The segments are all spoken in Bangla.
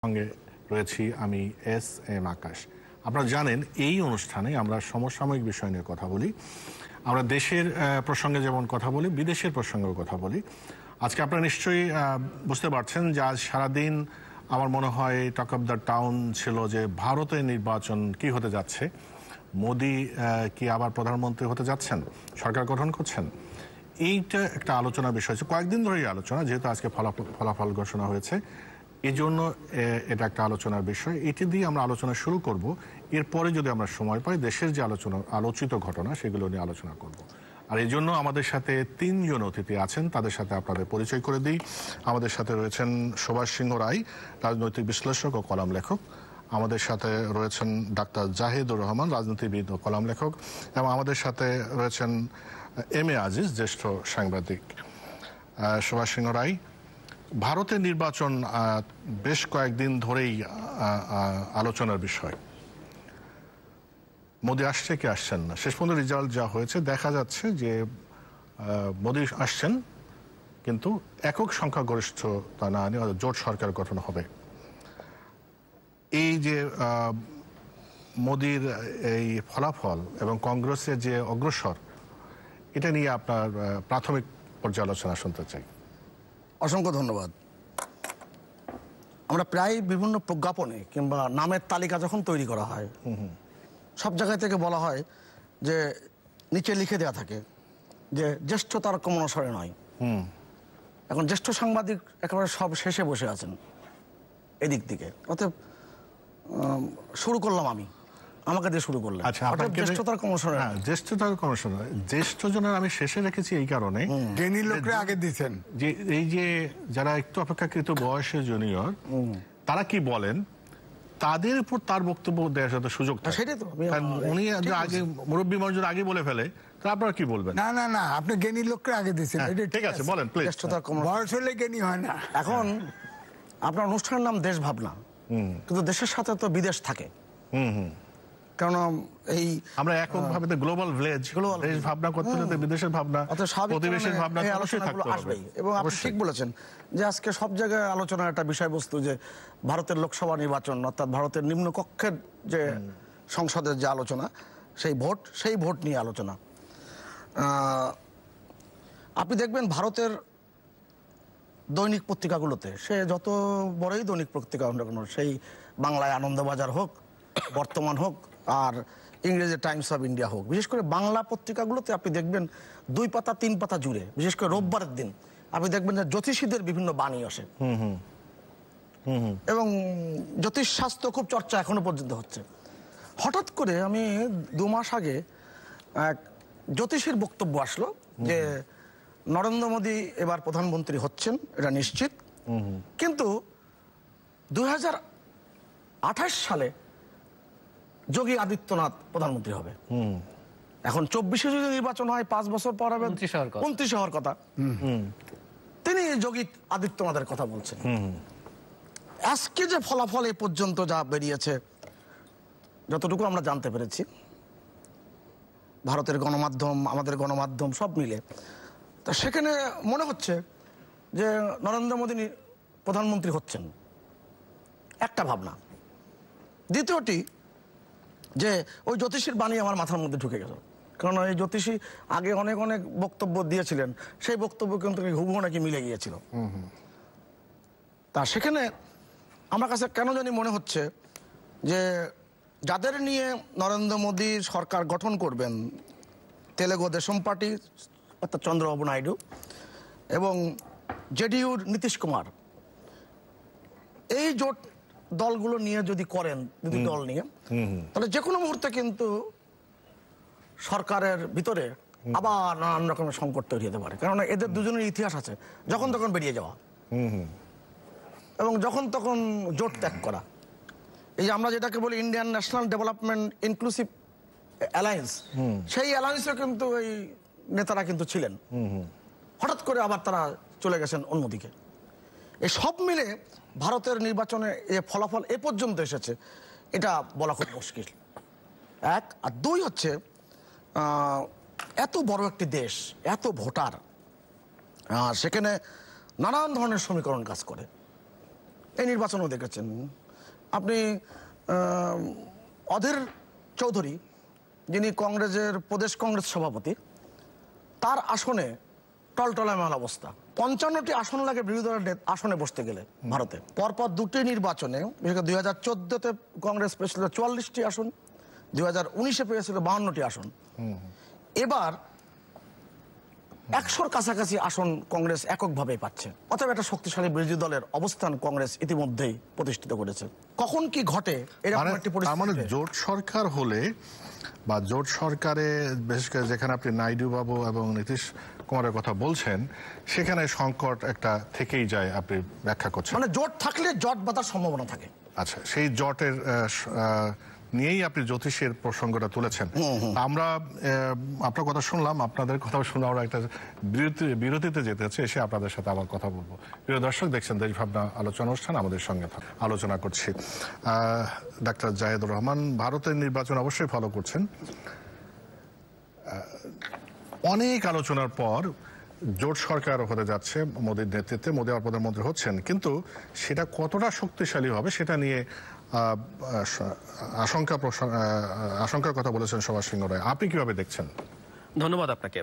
সঙ্গে রয়েছি আমি এস এম আকাশ। আপনারা জানেন এই অনুষ্ঠানে আমরা সমসাময়িক বিষয় নিয়ে কথা বলি। আমরা দেশের প্রসঙ্গে যেমন কথা বলি, বিদেশের প্রসঙ্গেও কথা বলি। আজকে আপনারা নিশ্চয়ই বুঝতে পারছেন যে আজ সারাদিন আমার মনে হয় টক অফ দ্য টাউন ছিল যে ভারতের নির্বাচন কি হতে যাচ্ছে, মোদি কি আবার প্রধানমন্ত্রী হতে যাচ্ছেন, সরকার গঠন করছেন। এইটা একটা আলোচনার বিষয় হচ্ছে, কয়েকদিন ধরেই আলোচনা, যেহেতু আজকে ফলাফল ঘোষণা হয়েছে এই জন্য এটা একটা আলোচনার বিষয়। এটি দিয়ে আমরা আলোচনা শুরু করব। এরপরে যদি আমরা সময় পাই দেশের যে আলোচিত ঘটনা সেগুলো নিয়ে আলোচনা করব। আর এই জন্য আমাদের সাথে তিনজন অতিথি আছেন, তাদের সাথে আপনাদের পরিচয় করে দিই। আমাদের সাথে রয়েছেন সুভাষ সিংহ রায়, রাজনৈতিক বিশ্লেষক ও কলাম লেখক। আমাদের সাথে রয়েছেন ডাক্তার জাহিদুর রহমান, রাজনীতিবিদ ও কলাম লেখক। এবং আমাদের সাথে রয়েছেন এম এ আজিজ, জ্যেষ্ঠ সাংবাদিক। সুভাষ সিংহ রায়, ভারতের নির্বাচন বেশ কয়েকদিন ধরেই আলোচনার বিষয়। মোদি আসছে কি আসছেন না, শেষ পর্যন্ত রেজাল্ট যা হয়েছে দেখা যাচ্ছে যে মোদি আসছেন, কিন্তু একক সংখ্যাগরিষ্ঠতা না নিয়ে জোট সরকার গঠন হবে। এই যে মোদির এই ফলাফল এবং কংগ্রেসের যে অগ্রসর, এটা নিয়ে আপনার প্রাথমিক পর্যালোচনা শুনতে চাই। অসংখ্য ধন্যবাদ। আমরা প্রায় বিভিন্ন প্রজ্ঞাপনে কিংবা নামের তালিকা যখন তৈরি করা হয়, সব জায়গা থেকে বলা হয় যে নিচে লিখে দেওয়া থাকে যে জ্যেষ্ঠতার ক্রমানুসারে নয়। এখন জ্যেষ্ঠ সাংবাদিক একেবারে সব শেষে বসে আছেন এদিক দিকে, অতএব শুরু করলাম আমি, আমাকে দিয়ে শুরু করলাম। আচ্ছা, জ্যেষ্ঠতার ক্রমানুসারে, জ্যেষ্ঠতার ক্রমানুসারে জ্যেষ্ঠ জনের আমি শেষে রেখেছি এই কারণে, জ্ঞানী লোকরা আগে দিচ্ছেন যে এই যে যারা একটু অপেক্ষাকৃত বয়সের জুনিয়র, তারা কি বলেন তাদের উপর তার বক্তব্য দেওয়ার সাথে সুযোগ থাকে। সেটাই তো উনি আগে মুরব্বী মানুষজন আগে বলে ফেলে, তা আপনারা কি বলবেন? না না না, আপনি জ্ঞানী লোকরা আগে দিচ্ছেন। ঠিক আছে, বলেন প্লিজ। জ্যেষ্ঠতার বয়স হলে জ্ঞানী হয় না। এখন আপনার অনুষ্ঠানের নাম দেশ ভাবনা, কিন্তু দেশের সাথে তো বিদেশ থাকে। কারণ এই আমরা এককভাবে গ্লোবাল ভিলেজ, দেশ ভাবনা করতে হলে বিদেশের ভাবনা, প্রতিবেশের ভাবনা অবশ্যই থাকতে হবে। এবং আপনি ঠিক বলেছেন যে আজকে সব জায়গায় আলোচনার একটা বিষয়বস্তু যে ভারতের লোকসভা নির্বাচন, অর্থাৎ ভারতের নিম্নকক্ষের যে সংসদের যে আলোচনা, সেই ভোট নিয়ে আলোচনা। আপনি দেখবেন ভারতের দৈনিক পত্রিকাগুলোতে, সে যত বড়ই দৈনিক পত্রিকা হোক না কেন, সেই বাংলায় আনন্দবাজার হোক, বর্তমান হোক, আর ইংরেজি টাইমস অফ ইন্ডিয়া হোক, বিশেষ করে বাংলা পত্রিকাগুলোতে আপনি দেখবেন 2 পাতা 3 পাতা জুড়ে, বিশেষ করে রোববারের দিন আপনি দেখবেন যে জ্যোতিষীদের বিভিন্ন বাণী আসে। এবং জ্যোতিষশাস্ত্র খুব চর্চা এখনো পর্যন্ত হচ্ছে। হঠাৎ করে আমি 2 মাস আগে এক জ্যোতিষীর বক্তব্য আসলো যে নরেন্দ্র মোদী এবার প্রধানমন্ত্রী হচ্ছেন, এটা নিশ্চিত, কিন্তু 2028 সালে যোগী আদিত্যনাথ প্রধানমন্ত্রী হবে। এখন 24-এ যদি নির্বাচন হয়, 5 বছর পর হবে 29 হওয়ার কথা। তিনি যোগী আদিত্যনাথের কথা বলছেন। আজকে যে ফলাফল এ পর্যন্ত যা বেরিয়েছে, যতটুকু আমরা জানতে পেরেছি, ভারতের গণমাধ্যম, আমাদের গণমাধ্যম সব মিলে, তা সেখানে মনে হচ্ছে যে নরেন্দ্র মোদী প্রধানমন্ত্রী হচ্ছেন, একটা ভাবনা। দ্বিতীয়টি যে ওই জ্যোতিষীর বাণী আমার মাথার মধ্যে ঢুকে গেল, কারণ এই জ্যোতিষী আগে অনেক বক্তব্য দিয়েছিলেন, সেই বক্তব্য কিন্তু হুবহু নাকি মিলে গিয়েছিল। তা সেখানে আমার কাছে কেন জানি মনে হচ্ছে যে যাদের নিয়ে নরেন্দ্র মোদী সরকার গঠন করবেন, তেলেগু দেশম পার্টি অর্থাৎ চন্দ্রবাবু নাইডু এবং জেডিইউর নীতিশ কুমার, এই জোট দলগুলো নিয়ে যদি করেন, দুটি দল নিয়ে, তাহলে যে কোনো মুহূর্তে কিন্তু সরকারের ভিতরে আবার নানান রকমের সংকট তৈরি হতে পারে। কারণ এদের দুজনের ইতিহাস আছে, যখন তখন বেরিয়ে যাওয়া এবং যখন তখন জোট ত্যাগ করা। এই যে আমরা যেটাকে বলি Indian national development inclusive alliance, সেই অ্যালায়েন্সে কিন্তু এই নেতারা কিন্তু ছিলেন। হঠাৎ করে আবার তারা চলে গেছেন অন্যদিকে। এই সব মিলে ভারতের নির্বাচনে যে ফলাফল এ পর্যন্ত এসেছে, এটা বলা খুব মুশকিল। 1 আর 2 হচ্ছে এত বড় একটি দেশ, এত ভোটার, সেখানে নানান ধরনের সমীকরণ কাজ করে। এই নির্বাচনও দেখেছেন আপনি। অধীর চৌধুরী যিনি কংগ্রেসের প্রদেশ কংগ্রেস সভাপতি, তার আসনে টলটলামেল অবস্থা। 55টি আসন লাগে বিরোধী দলের আসনে বসতে গেলে ভারতে। পরপর দুটি নির্বাচনে, বিশেষ করে 2014-তে কংগ্রেস পেয়েছিল 44টি আসন, 2019-এ পেয়েছিল 52টি আসন। এবার 100-র কাছাকাছি আসন কংগ্রেস এককভাবে পাচ্ছে। অতএব একটা শক্তিশালী বিরোধী দলের অবস্থান কংগ্রেস ইতিমধ্যেই প্রতিষ্ঠিত করেছে। কখন কি ঘটে এরকম একটি তার মানে পরিস্থিতি, জোট সরকার হলে বা জোট সরকারে বিশেষ করে যেখানে আপনি নাইডু বাবু এবং নীতিশ কুমারের কথা বলছেন, সেখানে সংকট একটা থেকেই যায় আপনি ব্যাখ্যা করছেন। মানে জোট থাকলে জট বাঁধার সম্ভাবনা থাকে। আচ্ছা, সেই জটের নিয়েই আপনি জ্যোতিষের প্রসঙ্গটা তুলেছেন। আমরা আপনার কথা শুনলাম, আপনাদের কথা শুনে আমরা একটা বিরতিতে যেতে হচ্ছে, এসে আপনাদের সাথে আবার কথা বলবো। প্রিয় দর্শক, দেখছেন দেশ ভাবনা আলোচনা অনুষ্ঠান, আমাদের সঙ্গে আলোচনা করছি ডাক্তার জাহেদুর রহমান। ভারতের নির্বাচন অবশ্যই ফলো করছেন। অনেক আলোচনার পর জোট সরকার হতে যাচ্ছে মোদীর নেতৃত্বে, মোদী আর প্রধানমন্ত্রী হচ্ছেন, কিন্তু সেটা কতটা শক্তিশালী হবে সেটা নিয়ে আশঙ্কার কথা বলেছেন সুভাষ সিংহ রায়। আপনি কিভাবে দেখছেন? ধন্যবাদ আপনাকে।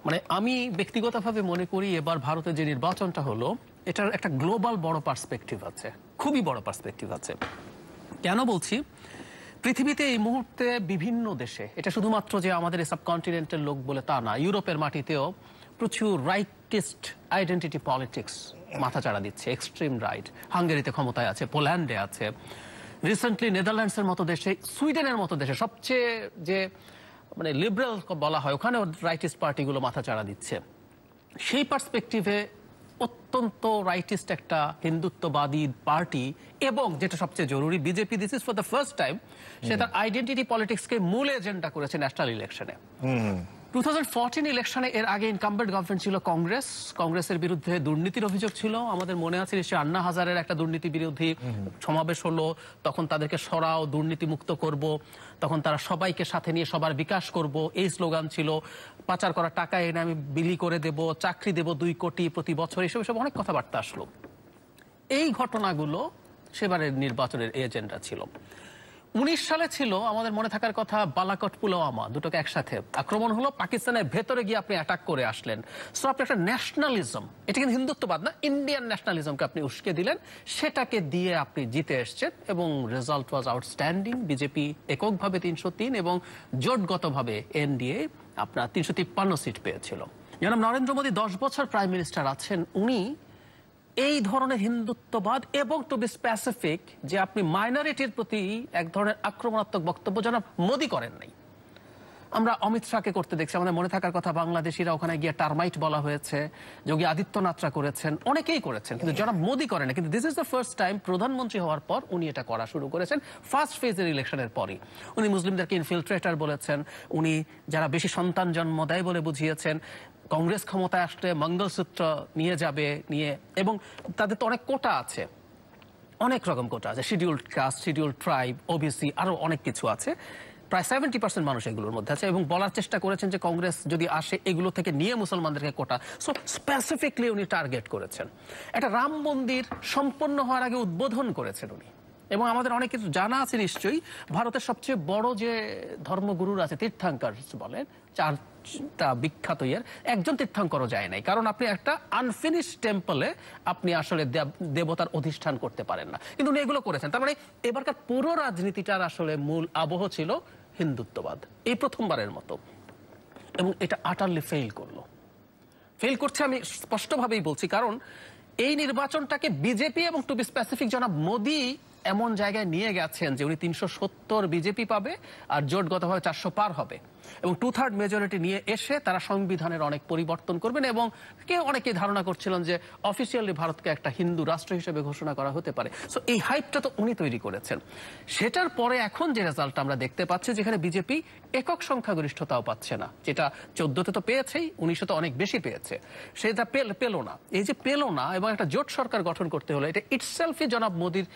মানে আমি ব্যক্তিগতভাবে মনে করি এবার ভারতে যে নির্বাচনটা হলো, এটার একটা গ্লোবাল বড় পার্সপেক্টিভ আছে, খুবই বড় পার্সপেক্টিভ আছে। কেন বলছি? পৃথিবীতে এই মুহূর্তে বিভিন্ন দেশে, এটা শুধুমাত্র যে আমাদের সাবকন্টিনেন্টের লোক বলে তা না, ইউরোপের মাটিতেও প্রচুর রাইটিস্ট আইডেন্টিটি পলিটিক্স মাথাচাড়া দিচ্ছে, এক্সট্রিম রাইট। হাঙ্গেরিতে ক্ষমতায় আছে, পোল্যান্ডে আছে, রিসেন্টলি নেদারল্যান্ডসের মতো দেশে, সুইডেনের মতো দেশে, সবচেয়ে যে মানে লিবারেল বলা হয়, ওখানেও রাইটিস্ট পার্টিগুলো মাথাচাড়া দিচ্ছে। সেই পার্সপেক্টিভে অত্যন্ত রাইটিস্ট একটা হিন্দুত্ববাদী পার্টি, এবং যেটা সবচেয়ে জরুরি, BJP this is for the first time সে তার আইডেন্টিটি পলিটিক্সকে মূল এজেন্ডা করেছে ন্যাশনাল ইলেকশনে। 2014 ইলেকশনে এর আগে ইনকাম্বেন্ট গভর্নমেন্ট ছিল কংগ্রেস। কংগ্রেসের বিরুদ্ধে দুর্নীতির অভিযোগ ছিল। আমাদের মনে আছে নিশ্চয়ই আন্না হাজারের একটা দুর্নীতি বিরোধী সমাবেশ হলো, তখন তাদেরকে সরাও, দুর্নীতি মুক্ত করব, তখন তারা সবাইকে সাথে নিয়ে সবার বিকাশ করব, এই স্লোগান ছিল। পাচার করা টাকা এনে আমি বিলি করে দেব, চাকরি দেব 2 কোটি প্রতি বছর, এসব অনেক কথাবার্তা আসলো। এই ঘটনাগুলো সেবারের নির্বাচনের এজেন্ডা ছিল। 19 সালে ছিল আমাদের মনে থাকার কথা বালাকট পুলওয়ামা, দুটোকে একসাথে আক্রমণ হলো, পাকিস্তানের ভেতরে গিয়ে আপনি অ্যাটাক করে আসলেন। সো আপনি একটা ন্যাশনালিজম, এটা কিন্তু হিন্দুত্ববাদ না, ইন্ডিয়ান ন্যাশনালিজমকে আপনি উস্কে দিলেন, সেটাকে দিয়ে আপনি জিতে এসছেন এবং রেজাল্ট ওয়াজ আউটস্ট্যান্ডিং। বিজেপি এককভাবে 303 এবং জোটগতভাবে এনডিএ আপনার 353 সিট পেয়েছিল। জনাব নরেন্দ্র মোদী 10 বছর প্রাইম মিনিস্টার আছেন, উনি এই ধরনের হিন্দুত্ববাদ এবং টু বি স্পেসিফিক যে আপনি মাইনরিটির প্রতি এক ধরনের আক্রমণাত্মক বক্তব্য জনাব মোদী করেন নাই। আমরা অমিত শাহকে করতে দেখছি, আমাদের মনে থাকার কথা বাংলাদেশিরা ওখানে গিয়ে টার্মাইট বলা হয়েছে, যোগী আদিত্যনাথরা করেছেন, অনেকেই করেছেন, কিন্তু জনাব মোদী করেন না। কিন্তু this is the first time প্রধানমন্ত্রী হওয়ার পর উনি এটা করা শুরু করেছেন, ফার্স্ট ফেজের ইলেকশনের পরই। উনি মুসলিমদেরকে ইনফিলট্রেটার বলেছেন, উনি যারা বেশি সন্তান জন্ম দেয় বলে বুঝিয়েছেন, কংগ্রেস ক্ষমতায় আসলে মঙ্গলসূত্র নিয়ে যাবে নিয়ে, এবং তাদের তো অনেক কোটা আছে, অনেক রকম কোটা আছে, scheduled caste, scheduled tribe, OBC, আরো অনেক কিছু আছে। প্রায় 70% মানুষ এগুলোর মধ্যে আছে, এবং বলার চেষ্টা করেছেন যে কংগ্রেস যদি আসে এগুলো থেকে নিয়ে মুসলমানদেরকে কোটা। সো স্পেসিফিকলি উনি টার্গেট করেছেন। একটা রাম মন্দির সম্পন্ন হওয়ার আগে উদ্বোধন করেছেন উনি। এবং আমাদের অনেক কিছু জানা আছে নিশ্চয়ই, ভারতের সবচেয়ে বড় যে ধর্মগুরুর আছে, তীর্থাঙ্কর বলেন, 4টা বিখ্যাত একজন তীর্থাঙ্করও যায় নাই, কারণ আপনি একটা আনফিনিশ টেম্পলে আপনি আসলে দেবতার অধিষ্ঠান করতে পারেন না, কিন্তু উনি এগুলো করেছেন। তার মানে এবারকার পুরো রাজনীতিটার আসলে মূল আবহ ছিল হিন্দুত্ববাদ, এই প্রথমবারের মতো, এবং এটা আটারলি ফেল করলো। ফেল করছে আমি স্পষ্টভাবেই বলছি, কারণ এই নির্বাচনটাকে বিজেপি এবং টু বি স্পেসিফিক জনাব মোদী এমন জায়গায় নিয়ে গেছেন যে উনি 370 বিজেপি পাবে আর জোটগতভাবে 400 পার হবে, এবং 2/3 মেজরিটি নিয়ে এসে তারা সংবিধানের অনেক পরিবর্তন করবেন। এবং অনেকেই ধারণা করছিলেন যে অফিসিয়ালি ভারতকে একটা হিন্দু রাষ্ট্র হিসেবে ঘোষণা করা হতে পারে। সো এই হাইপটা তো উনি তৈরি করেছেন। সেটার পরে এখন যে রেজাল্ট আমরা দেখতে পাচ্ছি, যেখানে বিজেপি একক সংখ্যাগরিষ্ঠতাও পাচ্ছে না, যেটা 14তে তো পেয়েছেই, 1900 তো অনেক বেশি পেয়েছে, সেটা পেল না। এই যে পেল না, এবং একটা জোট সরকার গঠন করতে হলো, এটা ইটসেলফই জনাব মোদীর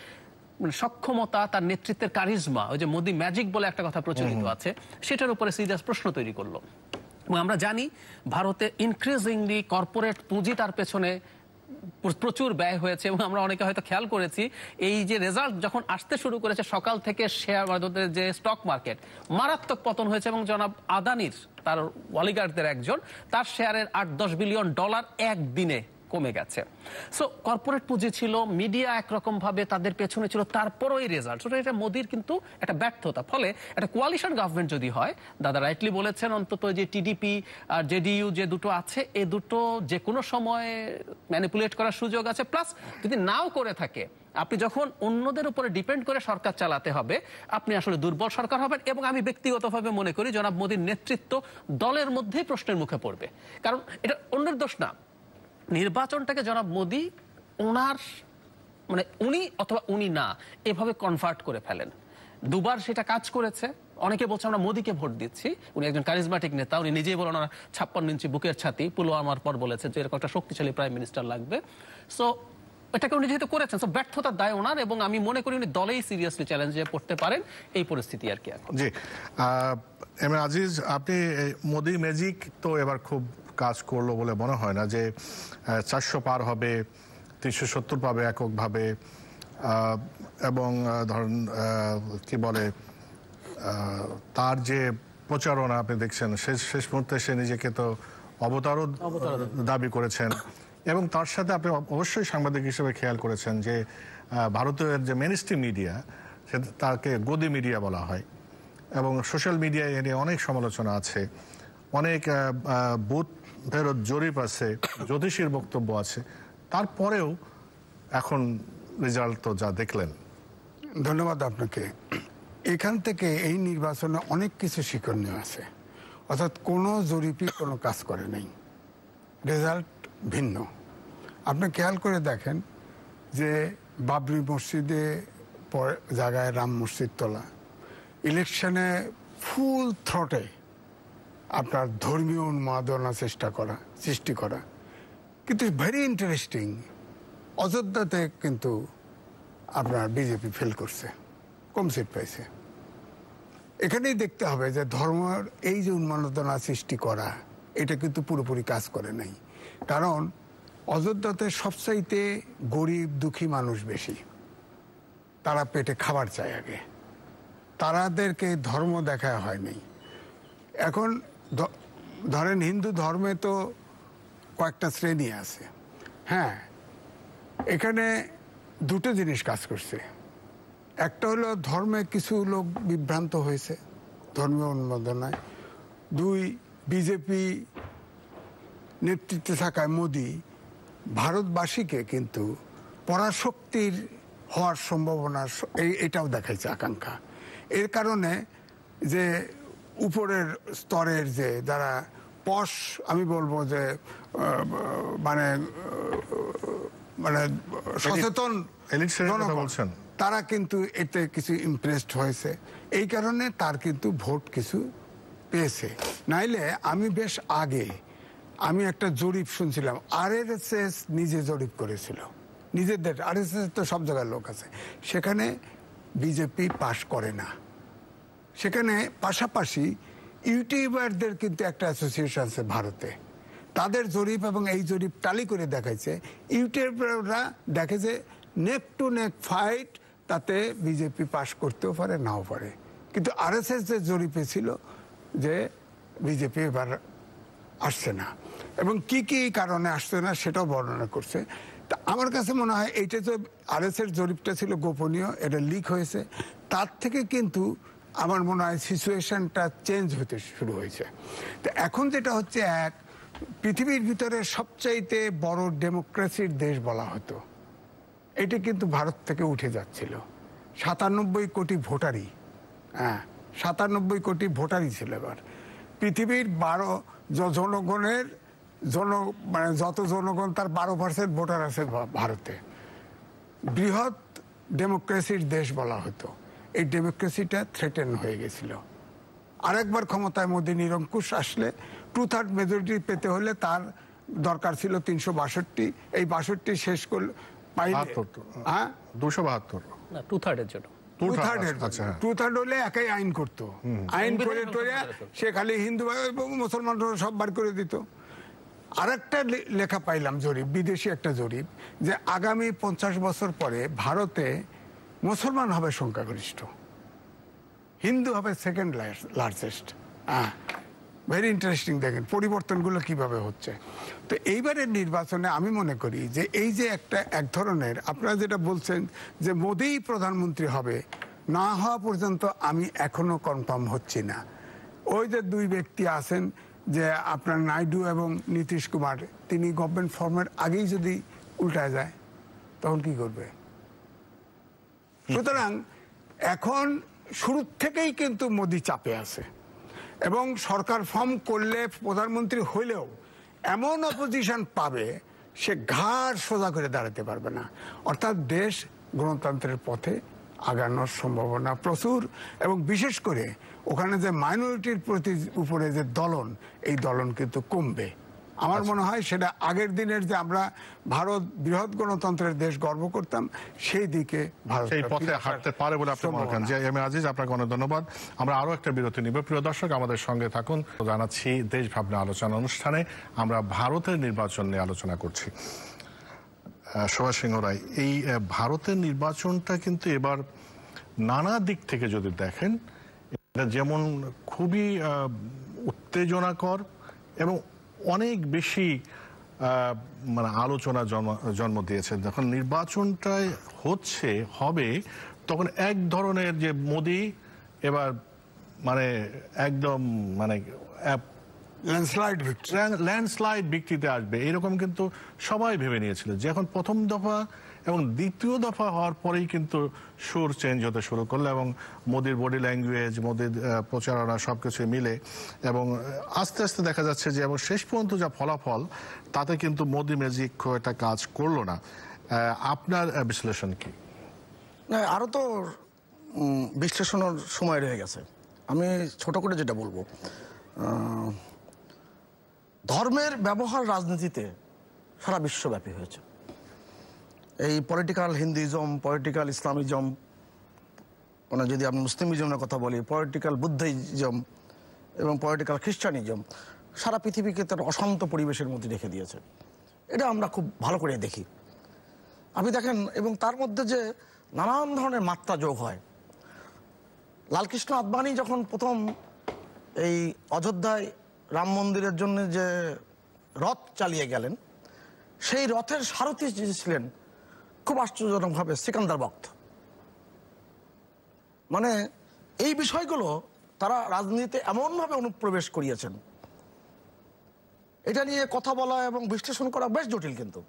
সক্ষমতা, তার নেতৃত্বের কারিজমা, ওই যে মোদি ম্যাজিক বলে একটা কথা প্রচলিত আছে, সেটার উপরে সিরিয়াস প্রশ্ন তৈরি করলো। এবং আমরা জানি ভারতে ইনক্রিজিংলি কর্পোরেট পুঁজি তার পেছনে প্রচুর ব্যয় হয়েছে এবং আমরা অনেকে হয়তো খেয়াল করেছি এই যে রেজাল্ট যখন আসতে শুরু করেছে সকাল থেকে শেয়ার বাজারের যে স্টক মার্কেট মারাত্মক পতন হয়েছে এবং জনাব আদানির তার অলিগার্কদের একজন তার শেয়ারের $8-10 বিলিয়ন একদিনে কমে গেছে। সো কর্পোরেট পুঁজি ছিল, মিডিয়া একরকম ভাবে তাদের পেছনে ছিল, তারপরও এই রেজাল্ট। এটা মোদির কিন্তু একটা ব্যর্থতা। ফলে একটা কোয়ালিশন গভর্নমেন্ট যদি হয়, দাদা রাইটলি বলেছেন, অন্তত যে টিডিপি আর জেডিইউ যে দুটো আছে এ দুটো যে কোনো সময় ম্যানিপুলেট করার সুযোগ আছে। প্লাস যদি নাও করে থাকে, আপনি যখন অন্যদের উপরে ডিপেন্ড করে সরকার চালাতে হবে আপনি আসলে দুর্বল সরকার হবেন। এবং আমি ব্যক্তিগতভাবে মনে করি জনাব মোদির নেতৃত্ব দলের মধ্যেই প্রশ্নের মুখে পড়বে, কারণ এটা অন্যের দোষ না। নির্বাচনটাকে জনাব মোদি ওনার মানে উনি অথবা উনি না এভাবে কনভার্ট করে ফেলেন। দুবার সেটা কাজ করেছে। অনেকে বলছে আমরা মোদিকে ভোট দিচ্ছি, উনি একজন কারিজমাটিক নেতা, উনি নিজেই বলেন ওনার 56 ইঞ্চি বুকের ছাতি, পুলওয়ামার পর বলেছে যে এরকম একটা শক্তিশালী প্রাইম মিনিস্টার লাগবে। সো এটাকে উনি যেহেতু করেছেন, সো ব্যর্থতার দায় ওনার, এবং আমি মনে করি উনি দলেই সিরিয়াসলি চ্যালেঞ্জে পড়তে পারেন এই পরিস্থিতি আর কি এখন। জি এম এ আজিজ, আপনি মোদি ম্যাজিক তো এবার খুব কাজ করলো বলে মনে হয় না, যে 400 পার হবে, 370 পাবে এককভাবে, এবং ধরেন কি বলে তার যে প্রচারণা আপনি দেখছেন শেষ মুহূর্তে সে নিজেকে তো অবতারও দাবি করেছেন। এবং তার সাথে আপনি অবশ্যই সাংবাদিক হিসেবে খেয়াল করেছেন যে ভারতের যে মেইনস্ট্রিম মিডিয়া তাকে গদি মিডিয়া বলা হয়, এবং সোশ্যাল মিডিয়ায় এ নিয়ে অনেক সমালোচনা আছে, অনেক বুথ ফেরত জরিপ আছে, জ্যোতিষীর বক্তব্য আছে, তারপরেও এখন রেজাল্ট তো যা দেখলেন। ধন্যবাদ আপনাকে। এখান থেকে এই নির্বাচনে অনেক কিছু শিক্ষণীয় আছে। অর্থাৎ কোনো জরিপই কোনো কাজ করে নাই, রেজাল্ট ভিন্ন। আপনি খেয়াল করে দেখেন যে বাবরি মসজিদে জায়গায় রাম মসজিদ তোলা, ইলেকশনে ফুল থ্রটে আপনার ধর্মীয় উন্মাদনা সৃষ্টি করা। কিন্তু ভেরি ইন্টারেস্টিং, অযোধ্যাতে কিন্তু আপনার বিজেপি ফেল করছে, কম সিট পাইছে। এখানেই দেখতে হবে যে ধর্মের এই যে উন্মাদনা সৃষ্টি করা, এটা কিন্তু পুরোপুরি কাজ করে নাই। কারণ অযোধ্যাতে সবচাইতে গরিব দুঃখী মানুষ বেশি, তারা পেটে খাবার চায় আগে, তারাদেরকে ধর্ম দেখা হয়নি। এখন ধরেন হিন্দু ধর্মে তো কয়েকটা শ্রেণী আছে, হ্যাঁ, এখানে দুটো জিনিস কাজ করছে। একটা হলো ধর্মে কিছু লোক বিভ্রান্ত হয়েছে ধর্মীয় উন্মাদনায়, দুই বিজেপি নেতৃত্বে থাকায় মোদি ভারতবাসীকে কিন্তু পরাশক্তির হওয়ার সম্ভাবনা এটাও দেখাইছে আকাঙ্ক্ষা। এর কারণে যে উপরের স্তরের যে যারা পশ, আমি বলবো যে মানে মানে সচেতন তারা কিন্তু এতে কিছু ইমপ্রেসড হয়েছে, এই কারণে তার কিন্তু ভোট কিছু পেয়েছে। নাইলে আমি বেশ আগে আমি একটা জরিপ শুনছিলাম, আরএসএস নিজে জরিপ করেছিল, নিজেদের আরএসএস তো সব জায়গার লোক আছে, সেখানে বিজেপি পাশ করে না। সেখানে পাশাপাশি ইউটিউবারদের কিন্তু একটা অ্যাসোসিয়েশন আছে ভারতে, তাদের জরিপ এবং এই জরিপ টালি করে দেখাইছে, ইউটিউবাররা দেখে যে নেক টু নেক ফাইট, তাতে বিজেপি পাশ করতেও পারে নাও পারে। কিন্তু আরএসএস যে জরিপে ছিল যে বিজেপি এবার আসছে না, এবং কি কি কারণে আসছে না সেটাও বর্ণনা করছে। তা আমার কাছে মনে হয় এইটা তো আরএসএস জরিপটা ছিল গোপনীয়, এটা লিক হয়েছে, তার থেকে কিন্তু আমার মনে হয় সিচুয়েশনটা চেঞ্জ হতে শুরু হয়েছে। তো এখন যেটা হচ্ছে, এক পৃথিবীর ভিতরে সবচাইতে বড় ডেমোক্রেসির দেশ বলা হতো, এটা কিন্তু ভারত থেকে উঠে যাচ্ছিল। 97 কোটি ভোটারই, হ্যাঁ 97 কোটি ভোটারই ছিল এবার। পৃথিবীর 12 জনগণের মানে যত জনগণ তার 12% ভোটার আছে ভারতে। বৃহৎ ডেমোক্রেসির দেশ বলা হতো, এই ডেমোক্রেসিটা থ্রেটেন হয়ে গেছিল। আরেকবার ক্ষমতায় মোদী নিরঙ্কুশ আসলে 2/3 মেজরিটি পেতে হলে তার দরকার ছিল 362, এই 62 শেষ করলে পাইলে 272 জন্য 2/3 হলে একাই আইন করতো, আইন করে সে খালি হিন্দু মুসলমান সব বার করে দিত। আরেকটা লেখা পাইলাম জরিপ, বিদেশি একটা জরিপ, যে আগামী 50 বছর পরে ভারতে মুসলমান হবে সংখ্যাগরিষ্ঠ, হিন্দু হবে সেকেন্ড লার্জেস্ট। Very interesting. দেখেন পরিবর্তনগুলো কিভাবে হচ্ছে। তো এইবারের নির্বাচনে আমি মনে করি যে এই যে এক ধরনের, আপনারা যেটা বলছেন যে মোদিই প্রধানমন্ত্রী হবে, না হওয়া পর্যন্ত আমি এখনো কনফার্ম হচ্ছি না। ওই যে দুই ব্যক্তি আছেন, যে আপনার নাইডু এবং নীতিশ কুমার, তিনি গভর্নমেন্ট ফর্মের আগেই যদি উল্টায় যায় তখন কি করবে? সুতরাং এখন শুরু থেকেই কিন্তু মোদি চাপে আছে, এবং সরকার ফর্ম করলে প্রধানমন্ত্রী হইলেও এমন অপোজিশন পাবে সে ঘাড় সোজা করে দাঁড়াতে পারবে না। অর্থাৎ দেশ গণতন্ত্রের পথে আগানোর সম্ভাবনা প্রচুর, এবং বিশেষ করে ওখানে যে মাইনরিটির প্রতি উপরে যে দলন, এই দলন কিন্তু কমবে। আমার মনে হয় সেটা আগের দিনের যে আমরা ভারত বৃহৎ গণতন্ত্রের দেশ গর্ব করতাম, সেই দিকে ভারত সেই পথে হাঁটতে পারে বলে আপনি মনে করেন। যে এম এ আজিজ, আপনাকে অনেক ধন্যবাদ। আমরা আরো একটা বিরতি নিব। প্রিয় দর্শক, আমাদের সঙ্গে থাকুন। জানাচ্ছি দেশ ভাবনা আলোচনা অনুষ্ঠানে আমরা ভারতের নির্বাচন নিয়ে আলোচনা করছি। সুভাষ সিংহ রায়, এই ভারতের নির্বাচনটা কিন্তু এবার নানা দিক থেকে যদি দেখেন, এটা যেমন খুবই উত্তেজনাকর এবং অনেক বেশি মানে আলোচনা জন্ম দিয়েছে। যখন নির্বাচনটাই হবে তখন এক ধরনের যে মোদি এবার মানে একদম মানে ল্যান্ডস্লাইড ভিত্তিতে আসবে, এরকম কিন্তু সবাই ভেবে নিয়েছিল। যে এখন প্রথম দফা এবং দ্বিতীয় দফা হওয়ার পরেই কিন্তু সুর চেঞ্জ হতে শুরু করলো, এবং মোদির বডি ল্যাঙ্গুয়েজ, মোদির প্রচারণা সবকিছু মিলে, এবং আস্তে আস্তে দেখা যাচ্ছে যে এবং শেষ পর্যন্ত যা ফলাফল, তাতে কিন্তু মোদি ম্যাজিক খুব একটা কাজ করলো না। আপনার বিশ্লেষণ কি? না, আরো তো বিশ্লেষণের সময় রয়ে গেছে। আমি ছোট করে যেটা বলবো, ধর্মের ব্যবহার রাজনীতিতে সারা বিশ্বব্যাপী হয়েছে। এই পলিটিক্যাল হিন্দুইজম, পলিটিক্যাল ইসলামিজম, মানে যদি আমি মুসলিমিজমের কথা বলি, পলিটিক্যাল বুদ্ধিজম এবং পলিটিক্যাল খ্রিস্টানিজম সারা পৃথিবীকে তার অশান্ত পরিবেশের মধ্যে রেখে দিয়েছে। এটা আমরা খুব ভালো করে দেখি। আপনি দেখেন, এবং তার মধ্যে যে নানান ধরনের মাত্রা যোগ হয়। লালকৃষ্ণ আদবানি যখন প্রথম এই অযোধ্যায় রাম মন্দিরের জন্য যে রথ চালিয়ে গেলেন, সেই রথের সারথি ছিলেন খুব আশ্চর্যজনকভাবে সিকান্দার বক্ত। মানে এই বিষয়গুলো তারা রাজনীতিতে এমনভাবে অনুপ্রবেশ করিয়েছেন, এটা নিয়ে কথা বলা এবং বিশ্লেষণ করা বেশ জটিল। কিন্তু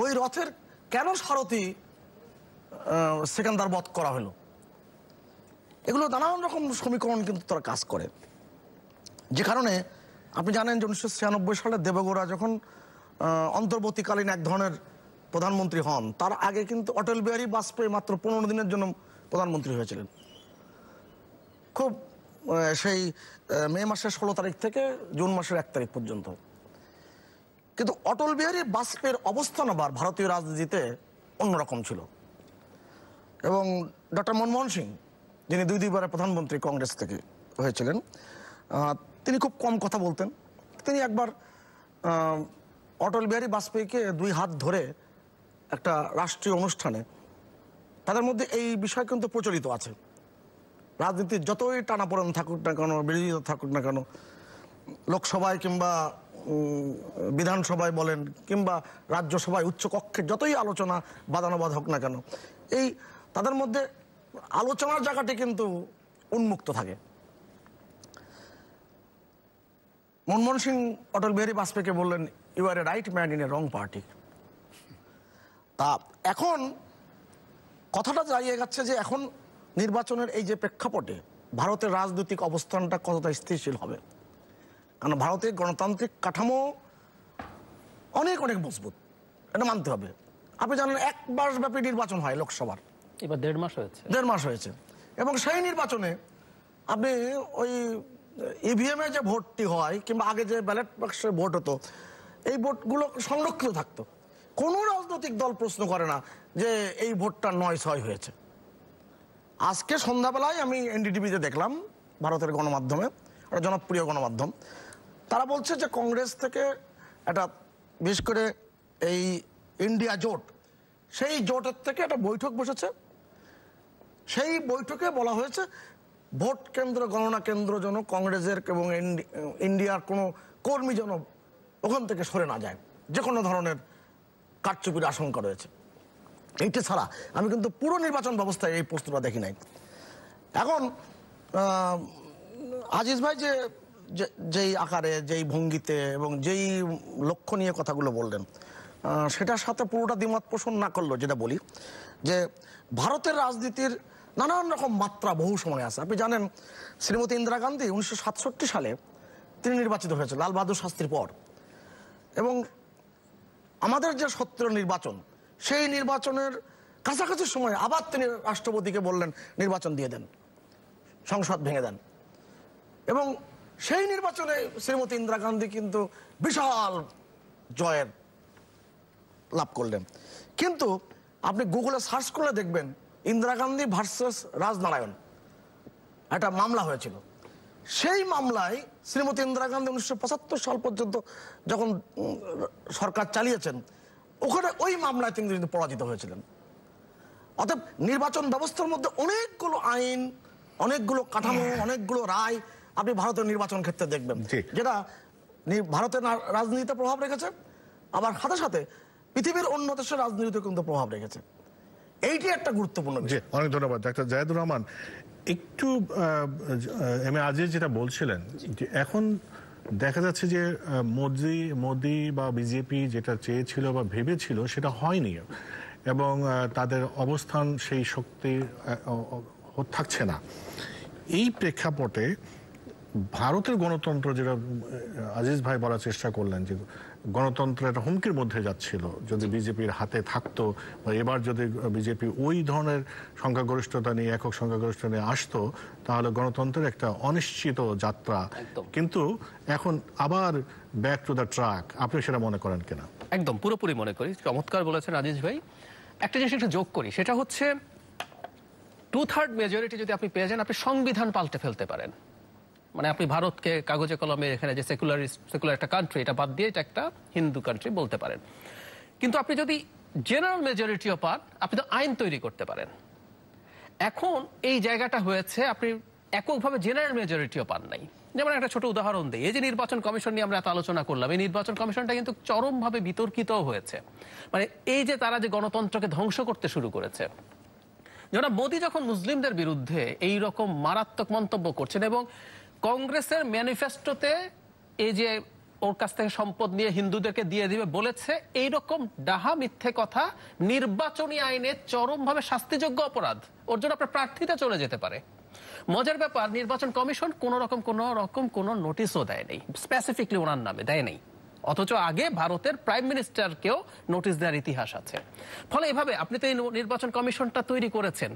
ওই রথের কেন সারথি সিকান্দার বধ করা হলো, এগুলো নানান রকম সমীকরণ কিন্তু তারা কাজ করে। যে কারণে আপনি জানেন যে 1996 সালে দেবগৌড়া যখন অন্তর্বর্তীকালীন এক ধরনের প্রধানমন্ত্রী হন, তার আগে কিন্তু অটল বিহারী বাজপেয়ী মাত্র 15 দিনের জন্য প্রধানমন্ত্রী হয়েছিলেন। খুব সেই মে মাসের 16 তারিখ থেকে জুন মাসের 1 তারিখ পর্যন্ত। কিন্তু অটল বিহারী বাজপেয়ীর অবস্থান আবার ভারতীয় রাজনীতিতে অন্যরকম ছিল। এবং ডক্টর মনমোহন সিং, যিনি দুইবারের প্রধানমন্ত্রী কংগ্রেস থেকে হয়েছিলেন, তিনি খুব কম কথা বলতেন। তিনি একবার অটল বিহারী বাজপেয়ীকে 2 হাত ধরে একটা রাষ্ট্রীয় অনুষ্ঠানে, তাদের মধ্যে এই বিষয় কিন্তু প্রচলিত আছে। রাজনীতির যতই টানাপোড়েন থাকুক না কেন, বিরোধিতা থাকুক না কেন, লোকসভায় কিংবা বিধানসভায় বলেন কিংবা রাজ্যসভায় উচ্চকক্ষে যতই আলোচনা বাদানুবাদ হোক না কেন, এই তাদের মধ্যে আলোচনার জায়গাটি কিন্তু উন্মুক্ত থাকে। মনমোহন সিং অটল বিহারী বাজপেয়ীকে বললেন, you are a right man in a wrong party. তা এখন কথাটা দাঁড়িয়ে যাচ্ছে যে এখন নির্বাচনের এই যে প্রেক্ষাপটে ভারতের রাজনৈতিক অবস্থানটা কতটা স্থিতিশীল হবে। কারণ ভারতের গণতান্ত্রিক কাঠামো অনেক অনেক মজবুত, এটা মানতে হবে। আপনি জানেন 1 মাস ব্যাপী নির্বাচন হয় লোকসভার, এবার 1.5 মাস হয়েছে। 1.5 মাস হয়েছে। এবং সেই নির্বাচনে আপনি ওই ইভিএম এ যে ভোটটি হয় কিংবা আগে যে ব্যালট বাক্সে ভোট হতো, এই ভোটগুলো সংরক্ষিত থাকতো। কোনো রাজনৈতিক দল প্রশ্ন করে না যে এই ভোটটা 9-6 হয়েছে। আজকে সন্ধ্যাবেলায় আমি এনডিটিভিতে দেখলাম, ভারতের গণমাধ্যমে, একটা জনপ্রিয় গণমাধ্যম, তারা বলছে যে কংগ্রেস থেকে একটা বিশেষ করে এই ইন্ডিয়া জোট, সেই জোটের থেকে একটা বৈঠক বসেছে। সেই বৈঠকে বলা হয়েছে ভোট কেন্দ্র গণনা কেন্দ্র যেন কংগ্রেসের এবং ইন্ডিয়ার কোনো কর্মী যেন ওখান থেকে সরে না যায়, যে কোনো ধরনের কারচুপির আশঙ্কা রয়েছে। এইটা ছাড়া আমি কিন্তু পুরো নির্বাচন ব্যবস্থায় এই প্রশ্নটা দেখি নাই। এখন আজিজ ভাই যেই আকারে, যেই ভঙ্গিতে এবং যেই লক্ষ্য নিয়ে কথাগুলো বললেন, সেটার সাথে পুরোটা দ্বিমত পোষণ না করলেও যেটা বলি যে ভারতের রাজনীতির নানান রকম মাত্রা বহু সময় আছে। আপনি জানেন শ্রীমতী ইন্দিরা গান্ধী 1967 সালে তিনি নির্বাচিত হয়েছে লাল বাহাদুর শাস্ত্রীর পর, এবং আমাদের যে 17 নির্বাচন, সেই নির্বাচনের কাছাকাছি সময় আবার তিনি রাষ্ট্রপতিকে বললেন নির্বাচন দিয়ে দেন, সংসদ ভেঙে দেন, এবং সেই নির্বাচনে শ্রীমতী ইন্দিরা গান্ধী কিন্তু বিশাল জয়ের লাভ করলেন। কিন্তু আপনি গুগলে সার্চ করলে দেখবেন ইন্দিরা গান্ধী ভার্সেস রাজনারায়ণ একটা মামলা হয়েছিল। সেই মামলায় শ্রীমতী ইন্দিরা গান্ধী 1975 সাল পর্যন্ত যখন সরকার চালিয়েছেন, ওখানে ওই মামলায় তিনি কিন্তু পরাজিত হয়েছিলেন। অতএব নির্বাচন ব্যবস্থার মধ্যে অনেকগুলো আইন, অনেকগুলো কাঠামো, অনেকগুলো রায় আপনি ভারতের নির্বাচন ক্ষেত্রে দেখবেন, যেটা ভারতের রাজনীতিতে প্রভাব রেখেছে, আবার সাথে সাথে পৃথিবীর অন্য দেশের রাজনীতিতে কিন্তু প্রভাব রেখেছে। এইটি একটা গুরুত্বপূর্ণ বিষয়। অনেক ধন্যবাদ ডাক্তার জায়েদুর রহমান। একটু এম এ আজিজ যেটা বলছিলেন যে এখন দেখা যাচ্ছে যে মোদি বা বিজেপি যেটা চেয়েছিল বা ভেবেছিল সেটা হয়নি, এবং তাদের অবস্থান সেই শক্তি থাকছে না। এই প্রেক্ষাপটে ভারতের গণতন্ত্র, যেটা আজিজ ভাই বলার চেষ্টা করলেন যে গণতন্ত্র একটা হুমকির মধ্যে যাচ্ছিল যদি বিজেপির হাতে থাকতো, বা এবার যদি বিজেপি ওই ধরনের সংখ্যাগরিষ্ঠতা নিয়ে, একক সংখ্যাগরিষ্ঠতা নিয়ে আসতো, তাহলে গণতন্ত্রের একটা অনিশ্চিত যাত্রা। কিন্তু এখন আবার ব্যাক টু দ্য ট্র্যাক, আপনি সেটা মনে করেন কিনা? একদম পুরোপুরি মনে করি। চমৎকার বলেছেন আজিজ ভাই। একটা জিনিস একটু যোগ করি, সেটা হচ্ছে 2/3 মেজরিটি যদি আপনি পেয়ে যান, আপনি সংবিধান পাল্টে ফেলতে পারেন। মানে আপনি ভারতকে কাগজে কলমে এখানে যে সেকুলার একটা কান্ট্রি, এটা বাদ দিয়ে এটা একটা হিন্দু কান্ট্রি বলতে পারেন। কিন্তু আপনি যদি জেনারেল মেজরিটিও পান, আপনি তো আইন তৈরি করতে পারেন। এখন এই জায়গাটা হয়েছে আপনি এককভাবে জেনারেল মেজরিটিও পান নাই। যেমন একটা ছোট উদাহরণ দিই, এই যে নির্বাচন কমিশন নিয়ে আমরা এত আলোচনা করলাম, এই নির্বাচন কমিশনটা কিন্তু চরমভাবে বিতর্কিত হয়েছে। মানে এই যে তারা যে গণতন্ত্রকে ধ্বংস করতে শুরু করেছে, যেমন মোদি যখন মুসলিমদের বিরুদ্ধে এই রকম মারাত্মক মন্তব্য করছেন, এবং কংগ্রেসের ম্যানিফেস্টোতে এই যে ওর কাছ থেকে সম্পদ নিয়ে হিন্দুদেরকে দিয়ে দিবে বলেছে, এইরকম ডাহা মিথ্যে কথা নির্বাচনী আইনে চরমভাবে শাস্তিযোগ্য অপরাধ, ওর জন্য আপনার প্রার্থীতা চলে যেতে পারে। মজার ব্যাপার, নির্বাচন কমিশন কোন রকম কোন নোটিশও দেয় নাই, স্পেসিফিকলি ওনার নামে দেয় নাই, অথচ আগে ভারতের প্রাইম মিনিস্টারকেও নোটিশ দেওয়ার ইতিহাস আছে। ফলে এভাবে আপনি তো এই নির্বাচন কমিশনটা তৈরি করেছেন,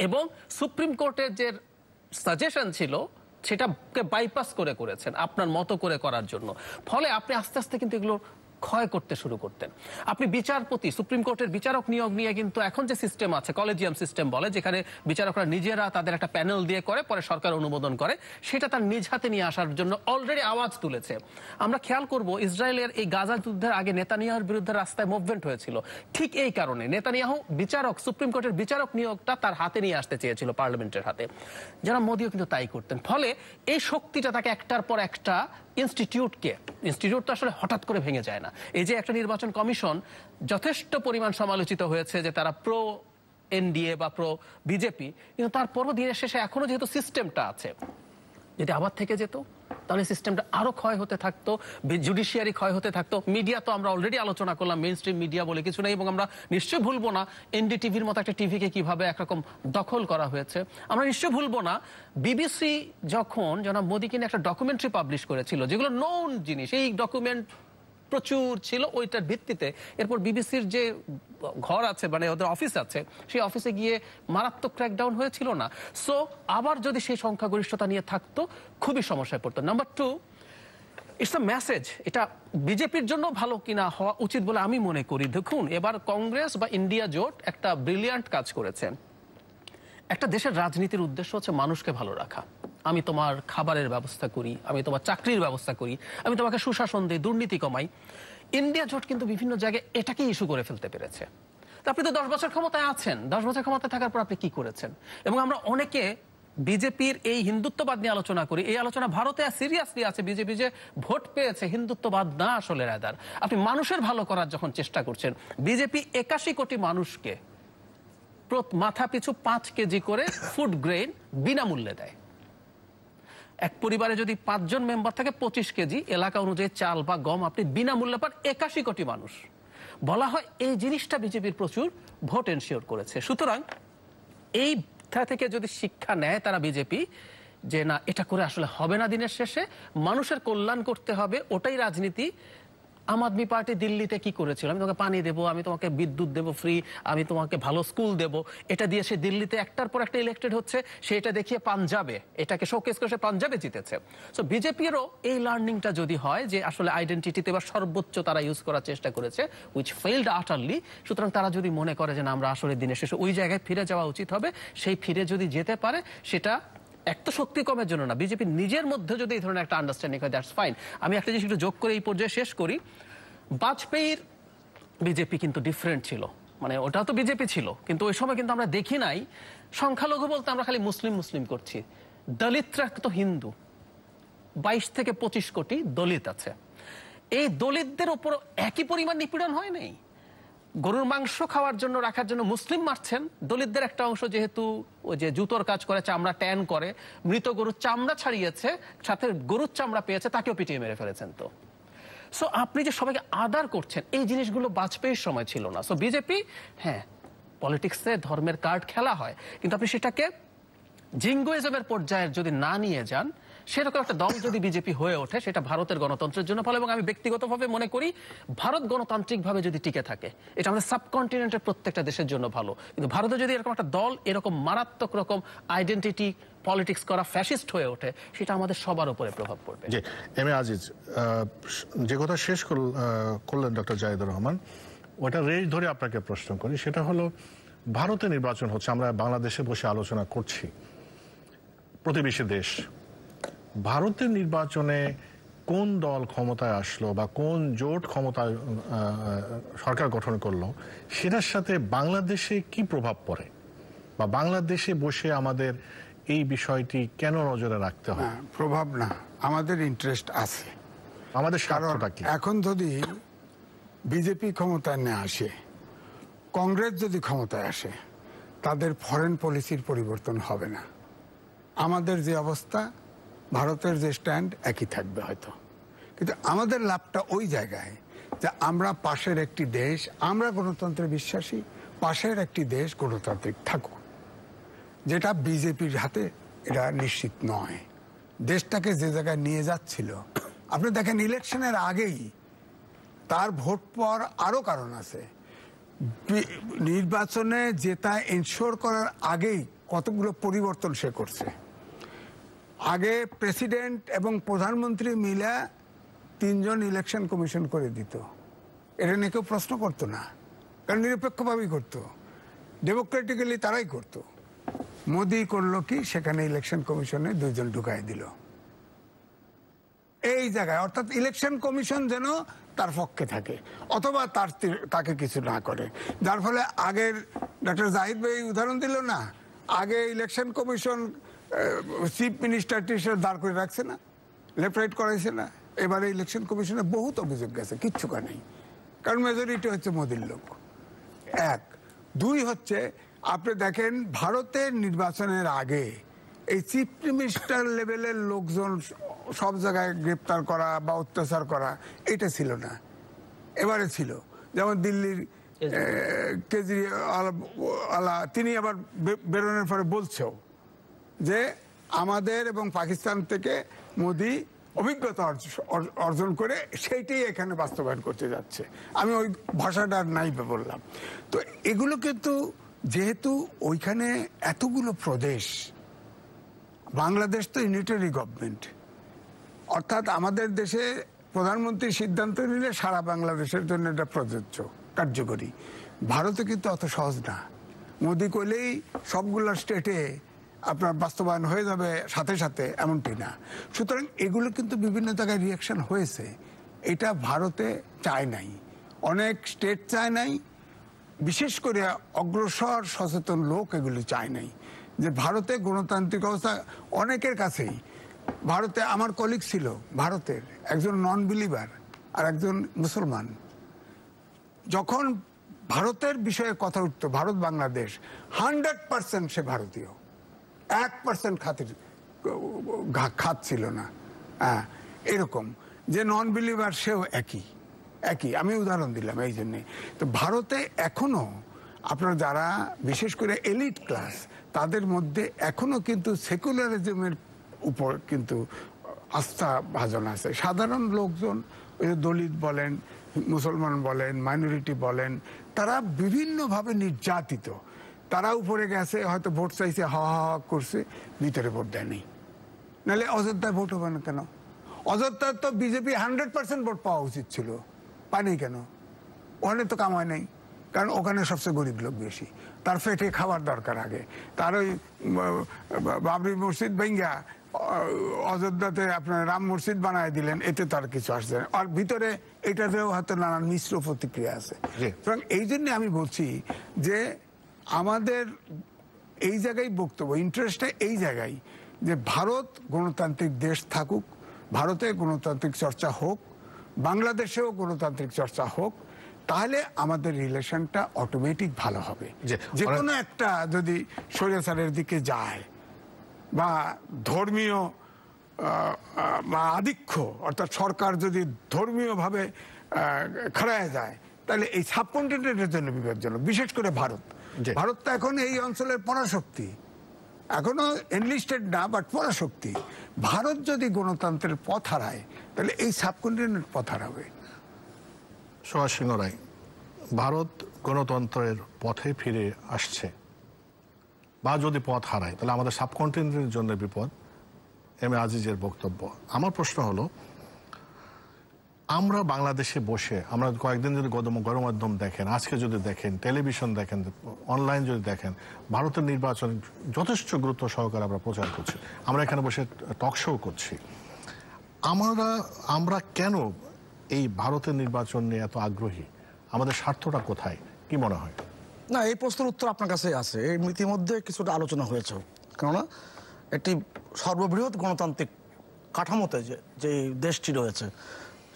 এবং সুপ্রিম কোর্টের যে সাজেশন ছিল সেটাকে বাইপাস করেছেন আপনার মতো করে করার জন্য। ফলে আপনি আস্তে আস্তে কিন্তু এগুলো ক্ষয় করতে শুরু করতেন। আপনি বিচারপতি, সুপ্রিম কোর্টের বিচারক নিয়োগ নিয়ে কিন্তু এখন যে সিস্টেম আছে, কলেজিয়াম সিস্টেম বলে, যেখানে বিচারকরা নিজেরা তাদের একটা প্যানেল দিয়ে করে, পরে সরকার অনুমোদন করে, সেটা তার নিজ হাতে নিয়ে আসার জন্য অলরেডি আওয়াজ তুলেছে। আমরা খেয়াল করব, ইসরায়েলের এই গাজা যুদ্ধের আগে নেতানিয়াহুর বিরুদ্ধে রাস্তায় মুভমেন্ট হয়েছিল ঠিক এই কারণে। নেতানিয়াহু বিচারক, সুপ্রিম কোর্টের বিচারক নিয়োগটা তার হাতে নিয়ে আসতে চেয়েছিল, পার্লামেন্টের হাতে। যারা মোদিও কিন্তু তাই করতেন। ফলে এই শক্তিটা তাকে একটার পর একটা ইনস্টিটিউট তো আসলে হঠাৎ করে ভেঙে যায় না। এই যে একটা নির্বাচন কমিশন যথেষ্ট পরিমাণ সমালোচিত হয়েছে যে তারা প্রো এনডিএ বা প্রো বিজেপি, কিন্তু তারপরও দিনের শেষে এখনো যেহেতু সিস্টেমটা আছে, যদি আবার থেকে যেত তাহলে সিস্টেমটা আরো ক্ষয় হতে থাকতো, জুডিশিয়ারি ক্ষয় হতে থাকতো। মিডিয়া তো আমরা অলরেডি আলোচনা করলাম, মেইন স্ট্রিম মিডিয়া বলে কিছু নেই, এবং আমরা নিশ্চয়ই ভুলবো না এনডিটিভির মতো একটা টিভিকে কিভাবে একরকম দখল করা হয়েছে। আমরা নিশ্চয়ই ভুলবো না বিবিসি যখন জনাব মোদিকে নিয়ে একটা ডকুমেন্টারি পাবলিশ করেছিল, যেগুলো নোন জিনিস, এই ডকুমেন্ট প্রচুর ছিল, ওইটার ভিত্তিতে এরপর বিবিসির যে ঘর আছে, মানে ওদের অফিস আছে, সেই অফিসে গিয়ে মারাত্মক ক্র্যাকডাউন হয়েছিল না। সো আবার যদি সেই সংখ্যাগরিষ্ঠতা নিয়ে থাকতো, খুবই সমস্যায় পড়তো। Number 2, it's a message. এটা বিজেপির জন্য ভালো কিনা হওয়া উচিত বলে আমি মনে করি। দেখুন, এবার কংগ্রেস বা ইন্ডিয়া জোট একটা ব্রিলিয়ান্ট কাজ করেছে। একটা দেশের রাজনীতির উদ্দেশ্য হচ্ছে মানুষকে ভালো রাখা। আমি তোমার খাবারের ব্যবস্থা করি, আমি তোমার চাকরির ব্যবস্থা করি, আমি তোমাকে সুশাসন দিই, দুর্নীতি কমাই। ইন্ডিয়া জোট কিন্তু বিভিন্ন জায়গায় এটাকে ইস্যু করে ফেলতে পেরেছে। আপনি তো 10 বছর ক্ষমতায় আছেন, 10 বছর ক্ষমতায় থাকার পর আপনি কি করেছেন? এবং আমরা অনেকে বিজেপির এই হিন্দুত্ববাদ নিয়ে আলোচনা করি, এই আলোচনা ভারতে সিরিয়াসলি আছে। বিজেপি যে ভোট পেয়েছে হিন্দুত্ববাদ না, আসলে রাদার আপনি মানুষের ভালো করার যখন চেষ্টা করছেন। বিজেপি 81 কোটি মানুষকে মাথা পিছু 5 কেজি করে ফুড গ্রেইন বিনামূল্যে দেয়। এক পরিবারে যদি 5 জন মেম্বার থাকে 25 কেজি এলাকা অনুযায়ী চাল বা গম আপনি বিনামূল্যে পান 81 কোটি মানুষ। বলা হয় এই জিনিসটা বিজেপির প্রচুর ভোট এনশিওর করেছে। সুতরাং এই থেকে যদি শিক্ষা নেয় তারা বিজেপি, যে না এটা করে আসলে হবে না, দিনের শেষে মানুষের কল্যাণ করতে হবে, ওটাই রাজনীতি। আম আদমি পার্টি দিল্লিতে কি করেছিল? আমি তোমাকে পানি দেবো, আমি তোমাকে বিদ্যুৎ দেবো ফ্রি, আমি তোমাকে ভালো স্কুল দেবো, এটা দিয়ে সে দিল্লিতে একটার পর একটা ইলেক্টেড হচ্ছে। সেটা দেখিয়ে পাঞ্জাবে এটাকে শোকেস করে সে পাঞ্জাবে জিতেছে। সো বিজেপিরও এই লার্নিংটা যদি হয় যে আসলে আইডেন্টিটিতে বা সর্বোচ্চ তারা ইউজ করার চেষ্টা করেছে, উইচ ফেইলড আটারলি। সুতরাং তারা যদি মনে করে যে না আমরা আসলে দিনের শেষে ওই জায়গায় ফিরে যাওয়া উচিত হবে, সেই ফিরে যদি যেতে পারে, সেটা এক তো শক্তি কমের জন্য না, বিজেপি নিজের মধ্যে যদি এই ধরনের একটা আন্ডারস্ট্যান্ডিং হয়, দ্যাটস ফাইন। আমি একটা জিনিস একটু যোগ করে এই পর্যায়ে শেষ করি। বাজপেয়ীর বিজেপি কিন্তু ডিফারেন্ট ছিল, মানে ওটাও তো বিজেপি ছিল, কিন্তু ওই সময় কিন্তু আমরা দেখি নাই সংখ্যালঘু বলতে আমরা খালি মুসলিম মুসলিম করছি। দলিতরা তো হিন্দু, 22 থেকে 25 কোটি দলিত আছে। এই দলিতদের উপর একই পরিমাণ নিপীড়ন হয় নাই। গরুর মাংস খাওয়ার জন্য রাখার জন্য মুসলিম মারছেন, দলিতদের একটা অংশ যেহেতু ওই যে জুতোর কাজ করে, চামড়া ট্যান করে, মৃত গরুর চামড়া ছাড়িয়েছে, সাথে গরুর চামড়া পেয়েছে, তাকেও পিটিয়ে মেরে ফেলেছেন। তো সো আপনি যে সবাইকে আদার করছেন, এই জিনিসগুলো বাজপেয়ীর সময় ছিল না। সো বিজেপি, হ্যাঁ পলিটিক্সে ধর্মের কার্ড খেলা হয়, কিন্তু আপনি সেটাকে জিঙ্গুইজমের পর্যায়ে যদি না নিয়ে যান, সেরকম একটা দল যদি বিজেপি হয়ে ওঠে, সেটা ভারতের গণতন্ত্রের জন্য ভালো। এবং আমি ব্যক্তিগতভাবে মনে করি ভারত গণতান্ত্রিকভাবে যদি টিকে থাকে, এটা আমাদের সাবকন্টিনেন্টের প্রত্যেকটা দেশের জন্য ভালো। কিন্তু ভারতে যদি এরকম একটা দল এরকম মারাত্মক রকম আইডেন্টিটি পলিটিক্স করা ফ্যাসিস্ট হয়ে ওঠে, সেটা আমাদের সবার উপরে প্রভাব পড়বে। জি, এম এ আজিজ, যে কথা শেষ করলেন ডক্টর জাহিদুর রহমান, ওটা রেশ ধরে আপনাকে প্রশ্ন করি। সেটা হলো ভারতে নির্বাচন হচ্ছে, আমরা বাংলাদেশে বসে আলোচনা করছি, প্রতিবেশী দেশ। ভারতের নির্বাচনে কোন দল ক্ষমতায় আসলো বা কোন জোট ক্ষমতায় সরকার গঠন করলো, সেটার সাথে বাংলাদেশে কি প্রভাব পড়ে, বা বাংলাদেশে বসে আমাদের এই বিষয়টি কেন নজরে রাখতে হয়? প্রভাব না, আমাদের ইন্টারেস্ট আছে। আমাদের স্বার্থটা কি? এখন যদি বিজেপি ক্ষমতায় না আসে, কংগ্রেস যদি ক্ষমতায় আসে, তাদের ফরেন পলিসির পরিবর্তন হবে না। আমাদের যে অবস্থা, ভারতের যে স্ট্যান্ড একই থাকবে হয়তো, কিন্তু আমাদের লাভটা ওই জায়গায় যে আমরা পাশের একটি দেশ, আমরা গণতন্ত্রে বিশ্বাসী, পাশের একটি দেশ গণতান্ত্রিক থাকুক, যেটা বিজেপির হাতে এটা নিশ্চিত নয়। দেশটাকে যে জায়গায় নিয়ে যাচ্ছিল, আপনি দেখেন ইলেকশনের আগেই, তার ভোট পর আরো কারণ আছে, নির্বাচনে জেতা এনশোর করার আগেই কতগুলো পরিবর্তন সে করছে। আগে প্রেসিডেন্ট এবং প্রধানমন্ত্রী মিলে 3 জন ইলেকশন কমিশন করে দিত, এটা নিয়ে কেউ প্রশ্ন করতো না, কারণ নিরপেক্ষভাবেই করতো, ডেমোক্রেটিক্যালি তারাই করতো। মোদি করলো কি, সেখানে ইলেকশন কমিশনে 2 জন ঢুকাই দিল এই জায়গায়, অর্থাৎ ইলেকশন কমিশন যেন তার পক্ষে থাকে অথবা তাকে কিছু না করে, যার ফলে আগের ডক্টর জাহিদ ভাই উদাহরণ দিল না, আগে ইলেকশন কমিশন চিফ মিনিস্টার টিস্টার দাঁড় করে রাখছে না, লেফট রাইট করাইছে না। এবারে ইলেকশন কমিশনে বহুত অভিযোগ গেছে, কিচ্ছু করে নেই, কারণ মেজরিটি হচ্ছে মোদির লোক। 1, 2 হচ্ছে, আপনি দেখেন ভারতের নির্বাচনের আগে এই চিফ মিনিস্টার লেভেলের লোকজন সব জায়গায় গ্রেপ্তার করা বা অত্যাচার করা, এটা ছিল না, এবারে ছিল। যেমন দিল্লির কেজরিওয়াল, তিনি আবার বেরোনোর পরে বলছেও যে আমাদের এবং পাকিস্তান থেকে মোদি অভিজ্ঞতা অর্জন করে সেইটাই এখানে বাস্তবায়ন করতে যাচ্ছে। আমি ওই ভাষাটা নাই বললাম। তো এগুলো কিন্তু যেহেতু ওইখানে এতগুলো প্রদেশ, বাংলাদেশ তো ইউনিটারি গভর্নমেন্ট, অর্থাৎ আমাদের দেশে প্রধানমন্ত্রী সিদ্ধান্ত নিলে সারা বাংলাদেশের জন্য এটা প্রযোজ্য, কার্যকরী। ভারতে কিন্তু অত সহজ না, মোদি কইলেই সবগুলো স্টেটে আপনার বাস্তবায়ন হয়ে যাবে সাথে সাথে, এমনটি না। সুতরাং এগুলো কিন্তু বিভিন্ন জায়গায় রিয়াকশন হয়েছে। এটা ভারতে চায় নাই, অনেক স্টেট চায় নাই, বিশেষ করে অগ্রসর সচেতন লোক এগুলি চায় নাই যে ভারতে গণতান্ত্রিক অবস্থা অনেকের কাছেই। ভারতে আমার কলিগ ছিল ভারতের, একজন নন বিলিভার আর একজন মুসলমান। যখন ভারতের বিষয়ে কথা উঠতো, ভারত বাংলাদেশ, 100% সে ভারতীয়, 1% খাত ছিল না। এরকম যে নন বিলিভার সেও একই। আমি উদাহরণ দিলাম এই জন্যে। তো ভারতে এখনো আপনার যারা বিশেষ করে এলিট ক্লাস, তাদের মধ্যে এখনো কিন্তু সেকুলারিজমের উপর কিন্তু আস্থা ভাজন আছে। সাধারণ লোকজন, দলিত বলেন, মুসলমান বলেন, মাইনরিটি বলেন, তারা বিভিন্নভাবে নির্যাতিত। তারা উপরে গেছে, হয়তো ভোট চাইছে, হা হা করছে, ভিতরে ভোট দেয়নি। নাহলে অযোধ্যায় ভোট হবে না কেন? অযোধ্যায় তো বিজেপি 100% ভোট পাওয়া উচিত ছিল, পায়নি কেন? ওখানে তো কামায় নেই, কারণ ওখানে সবচেয়ে গরিব লোক বেশি, তার পেটে খাবার দরকার আগে। তার ওই বাবরি মসজিদ ভেঙ্গা অযোধ্যাতে আপনার রাম মসজিদ বানায় দিলেন, এতে তার কিছু আসছে না। আর ভিতরে এটাতেও হয়তো নানান মিশ্র প্রতিক্রিয়া আছে। সুতরাং এই জন্য আমি বলছি যে আমাদের এই জায়গায় বক্তব্য, ইন্টারেস্টটা এই জায়গায় যে ভারত গণতান্ত্রিক দেশ থাকুক, ভারতে গণতান্ত্রিক চর্চা হোক, বাংলাদেশেও গণতান্ত্রিক চর্চা হোক, তাহলে আমাদের রিলেশনটা অটোমেটিক ভালো হবে। যে কোনো একটা যদি স্বৈরাচারের দিকে যায় বা ধর্মীয় বা আধিক্য, অর্থাৎ সরকার যদি ধর্মীয়ভাবে খাড়ায় যায়, তাহলে এই সাবকন্টিনেন্টের জন্য বিপজ্জনক। বিশেষ করে ভারত তো এখন এই অঞ্চলের পরাশক্তি, এখনো এনলিস্টেড না, বাট পরাশক্তি। ভারত যদি গণতন্ত্রের পথ হারায়, তাহলে এই সাবকন্টিনেন্ট পথ হারাবে। সুভাষ সিংহ রায়, ভারত গণতন্ত্রের পথে ফিরে আসছে বা যদি পথ হারায়, তাহলে আমাদের সাবকন্টিনেন্টের জন্য বিপদ, এম এ আজিজের বক্তব্য। আমার প্রশ্ন হলো, আমরা বাংলাদেশে বসে, আমরা কয়েকদিন যদি গণমাধ্যম দেখেন, আজকে যদি দেখেন, টেলিভিশন দেখেন, অনলাইন যদি দেখেন, ভারতের নির্বাচন যথেষ্ট গুরুত্ব সহকারে আমরা প্রচার করছি, আমরা এখানে বসে টক শো করছি। আমরা কেন এই ভারতের নির্বাচন নিয়ে এত আগ্রহী? আমাদের স্বার্থটা কোথায়, কি মনে হয়? না, এই প্রশ্নের উত্তর আপনার কাছে আছে। এই ইতিমধ্যে কিছুটা আলোচনা হয়েছে। কেননা একটি সর্ববৃহৎ গণতান্ত্রিক কাঠামোতে যে দেশটি রয়েছে,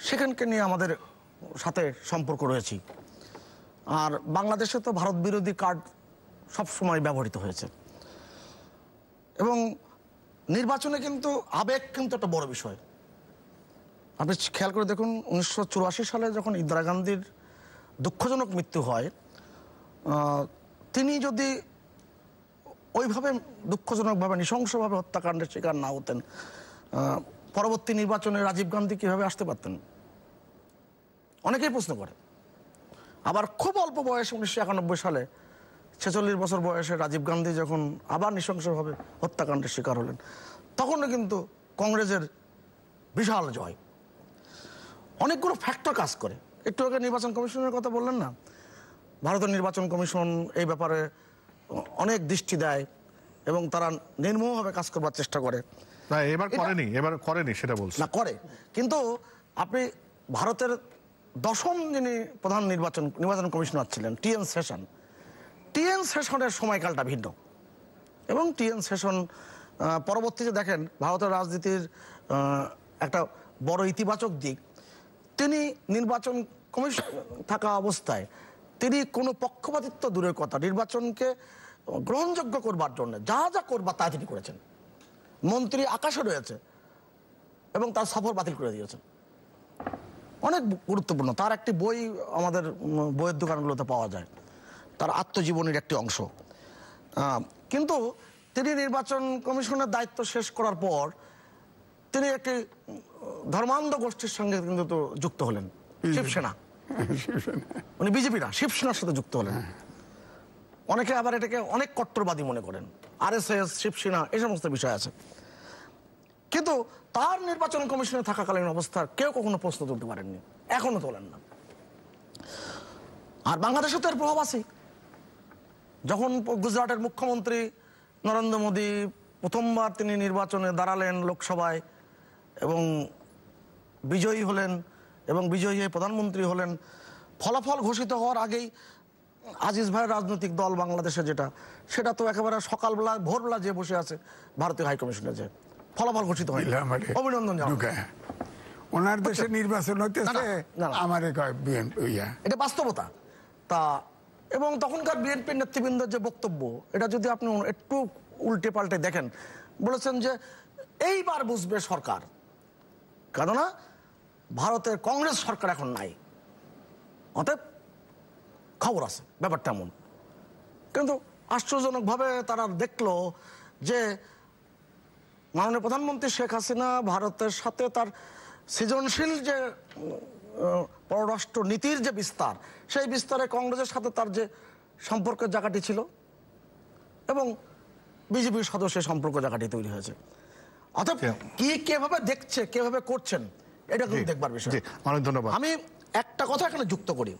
সেখানকে নিয়ে আমাদের সাথে সম্পর্ক রয়েছে। আর বাংলাদেশে তো ভারত বিরোধী কার্ড সবসময় ব্যবহৃত হয়েছে। এবং নির্বাচনে কিন্তু আবেগ কিন্তু একটা বড় বিষয়। আপনি খেয়াল করে দেখুন, 1984 সালে যখন ইন্দিরা গান্ধীর দুঃখজনক মৃত্যু হয়, তিনি যদি ওইভাবে দুঃখজনকভাবে নৃশংসভাবে হত্যাকাণ্ডের শিকার না হতেন, পরবর্তী নির্বাচনে রাজীব গান্ধী কিভাবে আসতে পারতেন? অনেকেই প্রশ্ন করে। আবার খুব অল্প বয়সে 1991 সালে 46 বছর বয়সে রাজীব গান্ধী যখন আবার নৃশংসভাবে হত্যাকাণ্ডের শিকার হলেন, তখনও কিন্তু কংগ্রেসের বিশাল জয়। অনেকগুলো ফ্যাক্টর কাজ করে। একটু আগে নির্বাচন কমিশনের কথা বললেন না, ভারতের নির্বাচন কমিশন এই ব্যাপারে অনেক দৃষ্টি দেয় এবং তারা নির্মমভাবে কাজ করবার চেষ্টা করে। না, এবার করেনি সেটা বলছি না, করে। কিন্তু আপনি ভারতের 10ম যিনি প্রধান নির্বাচন কমিশনার ছিলেন, টি.এন. সেশনের সময়কালটা ভিন্ন। এবং টি.এন. সেশন পরবর্তীতে দেখেন ভারতের রাজনীতির একটা বড় ইতিবাচক দিক, তিনি নির্বাচন কমিশন থাকা অবস্থায় তিনি কোনো পক্ষপাতিত্ব দূরের কথা, নির্বাচনকে গ্রহণযোগ্য করবার জন্য যা যা করবার তা তিনি করেছেন। মন্ত্রী আকাশে রয়েছে এবং তার সফর বাতিল করে দিয়েছেন। অনেক গুরুত্বপূর্ণ। তার একটি বই আমাদের বইয়ের দোকানগুলোতে পাওয়া যায়, তার আত্মজীবনীর একটি অংশ। কিন্তু তিনি নির্বাচন কমিশনের দায়িত্ব শেষ করার পর তিনি একটি ধর্মান্ধ গোষ্ঠীর সঙ্গে কিন্তু যুক্ত হলেন, শিবসেনা। উনি বিজেপি না, শিবসেনার সাথে যুক্ত হলেন। অনেকে আবার এটাকে অনেক কট্টরবাদী মনে করেন, আরএসএস, শিবসেনা, এই সমস্ত বিষয় আছে। কিন্তু তার নির্বাচন কমিশনে থাকাকালীন অবস্থার কেউ কখনো প্রশ্ন তুলতে পারেননি, এখনো তোলেন না। আর বাংলাদেশে তো এর প্রভাব আছে। যখন গুজরাটের মুখ্যমন্ত্রী নরেন্দ্র মোদী প্রথমবার তিনি নির্বাচনে দাঁড়ালেন লোকসভায় এবং বিজয়ী হলেন এবং বিজয়ী হয়ে প্রধানমন্ত্রী হলেন। ফলাফল ঘোষিত হওয়ার আগেই আজিজ ভাইয়ের রাজনৈতিক দল বাংলাদেশে সেটা তো একেবারে সকালবেলা ভোরবেলা যে বসে আছে ভারতীয় হাইকমিশনে, যে ফলাফল ঘোষিত হয়, অভিনন্দন জানাই। ওনার দেশে নির্বাচন হইতেছে, আমার এটা বাস্তবতা। তা এবং তখনকার বিএনপির নেতৃবৃন্দের যে বক্তব্য, এটা যদি আপনি একটু উল্টে পাল্টে দেখেন, বলেছেন যে এইবার বুঝবে সরকার, কেননা ভারতের কংগ্রেস সরকার এখন নাই, অতএব খবর আছে, ব্যাপারটা এমন। কিন্তু আশ্চর্যজনকভাবে তারা দেখলো যে মাননীয় প্রধানমন্ত্রী শেখ হাসিনা ভারতের সাথে তার সৃজনশীল যে পররাষ্ট্র নীতির যে বিস্তার, সেই বিস্তারে কংগ্রেসের সাথে তার যে সম্পর্কের জায়গাটি ছিল এবং বিজেপির সাথে সেই সম্পর্ক জায়গাটি তৈরি হয়েছে। অর্থাৎ কি কিভাবে দেখছে, কিভাবে করছেন, এটা কিন্তু দেখবার বিষয়। অনেক ধন্যবাদ। আমি একটা কথা এখানে যুক্ত করি,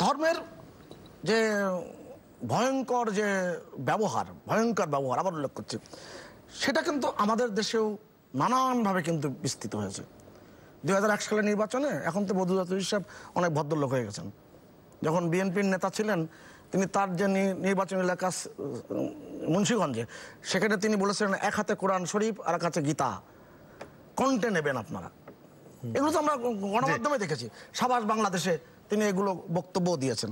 ধর্মের যে ভয়ঙ্কর ব্যবহার আবার উল্লেখ করছি, সেটা কিন্তু আমাদের দেশেও নানানভাবে কিন্তু বিস্তৃত হয়েছে। 2001 সালের নির্বাচনে এখন তো বদরুল সাহেব অনেক ভদ্রলোক হয়ে গেছেন। যখন বিএনপির নেতা ছিলেন, তিনি তার যে নির্বাচনী এলাকা মুন্সিগঞ্জে, সেখানে তিনি বলেছিলেন এক হাতে কোরআন শরীফ আর এক হাতে গীতা, কোনটা নেবেন আপনারা? এগুলো তো আমরা গণমাধ্যমে দেখেছি। সাবাস বাংলাদেশে তিনি এগুলো বক্তব্য দিয়েছেন।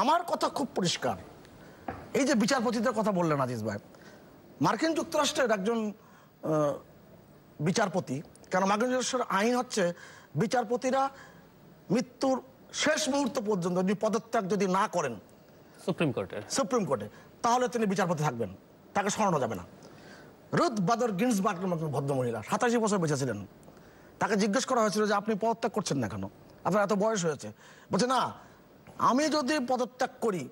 আমার কথা খুব পরিষ্কার, এই যে বিচারপতিদের কথা বললেন আজিজ ভাই, মার্কিন যুক্তরাষ্ট্রের একজন বিচারপতি, কেন মার্কিন যুক্তরাষ্ট্রের আইন হচ্ছে বিচারপতিরা মৃত্যুর শেষ মুহূর্ত পর্যন্ত পদত্যাগ যদি না করেন সুপ্রিম কোর্টে, তাহলে তিনি বিচারপতি থাকবেন, তাকে সরানো যাবে না। রুথ বাদার গিন্সবার্গের মতো ভদ্রমহিলা 87 বছর বেঁচে ছিলেন। তাকে জিজ্ঞেস করা হয়েছিল যে আপনি পদত্যাগ করছেন না কেন, আপনার এত বয়স হয়েছে? বলছে না, আমি যদি পদত্যাগ করি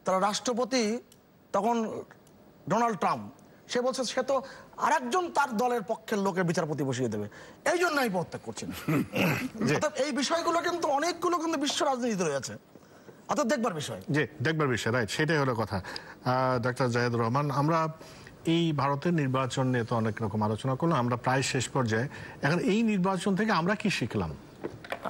তাহলে রাষ্ট্রপতি তখন ডোনাল্ড ট্রাম্প, সে বলছে সে তো আরেকজন তার দলের পক্ষের লোকের বিচারপতি বসিয়ে দেবে, এই জন্য আমি পদত্যাগ করছি না। এই বিষয়গুলো কিন্তু অনেকগুলো কিন্তু বিশ্ব রাজনীতিতে রয়েছে, অর্থাৎ দেখবার বিষয়। জি, দেখবার বিষয়, রাইট, সেটাই হলো কথা। ডক্টর জাহিদুর রহমান, আমরা এই ভারতের নির্বাচন নিয়ে তো অনেক রকম আলোচনা করলাম, আমরা প্রায় শেষ পর্যায়ে। এখন এই নির্বাচন থেকে আমরা কি শিখলাম?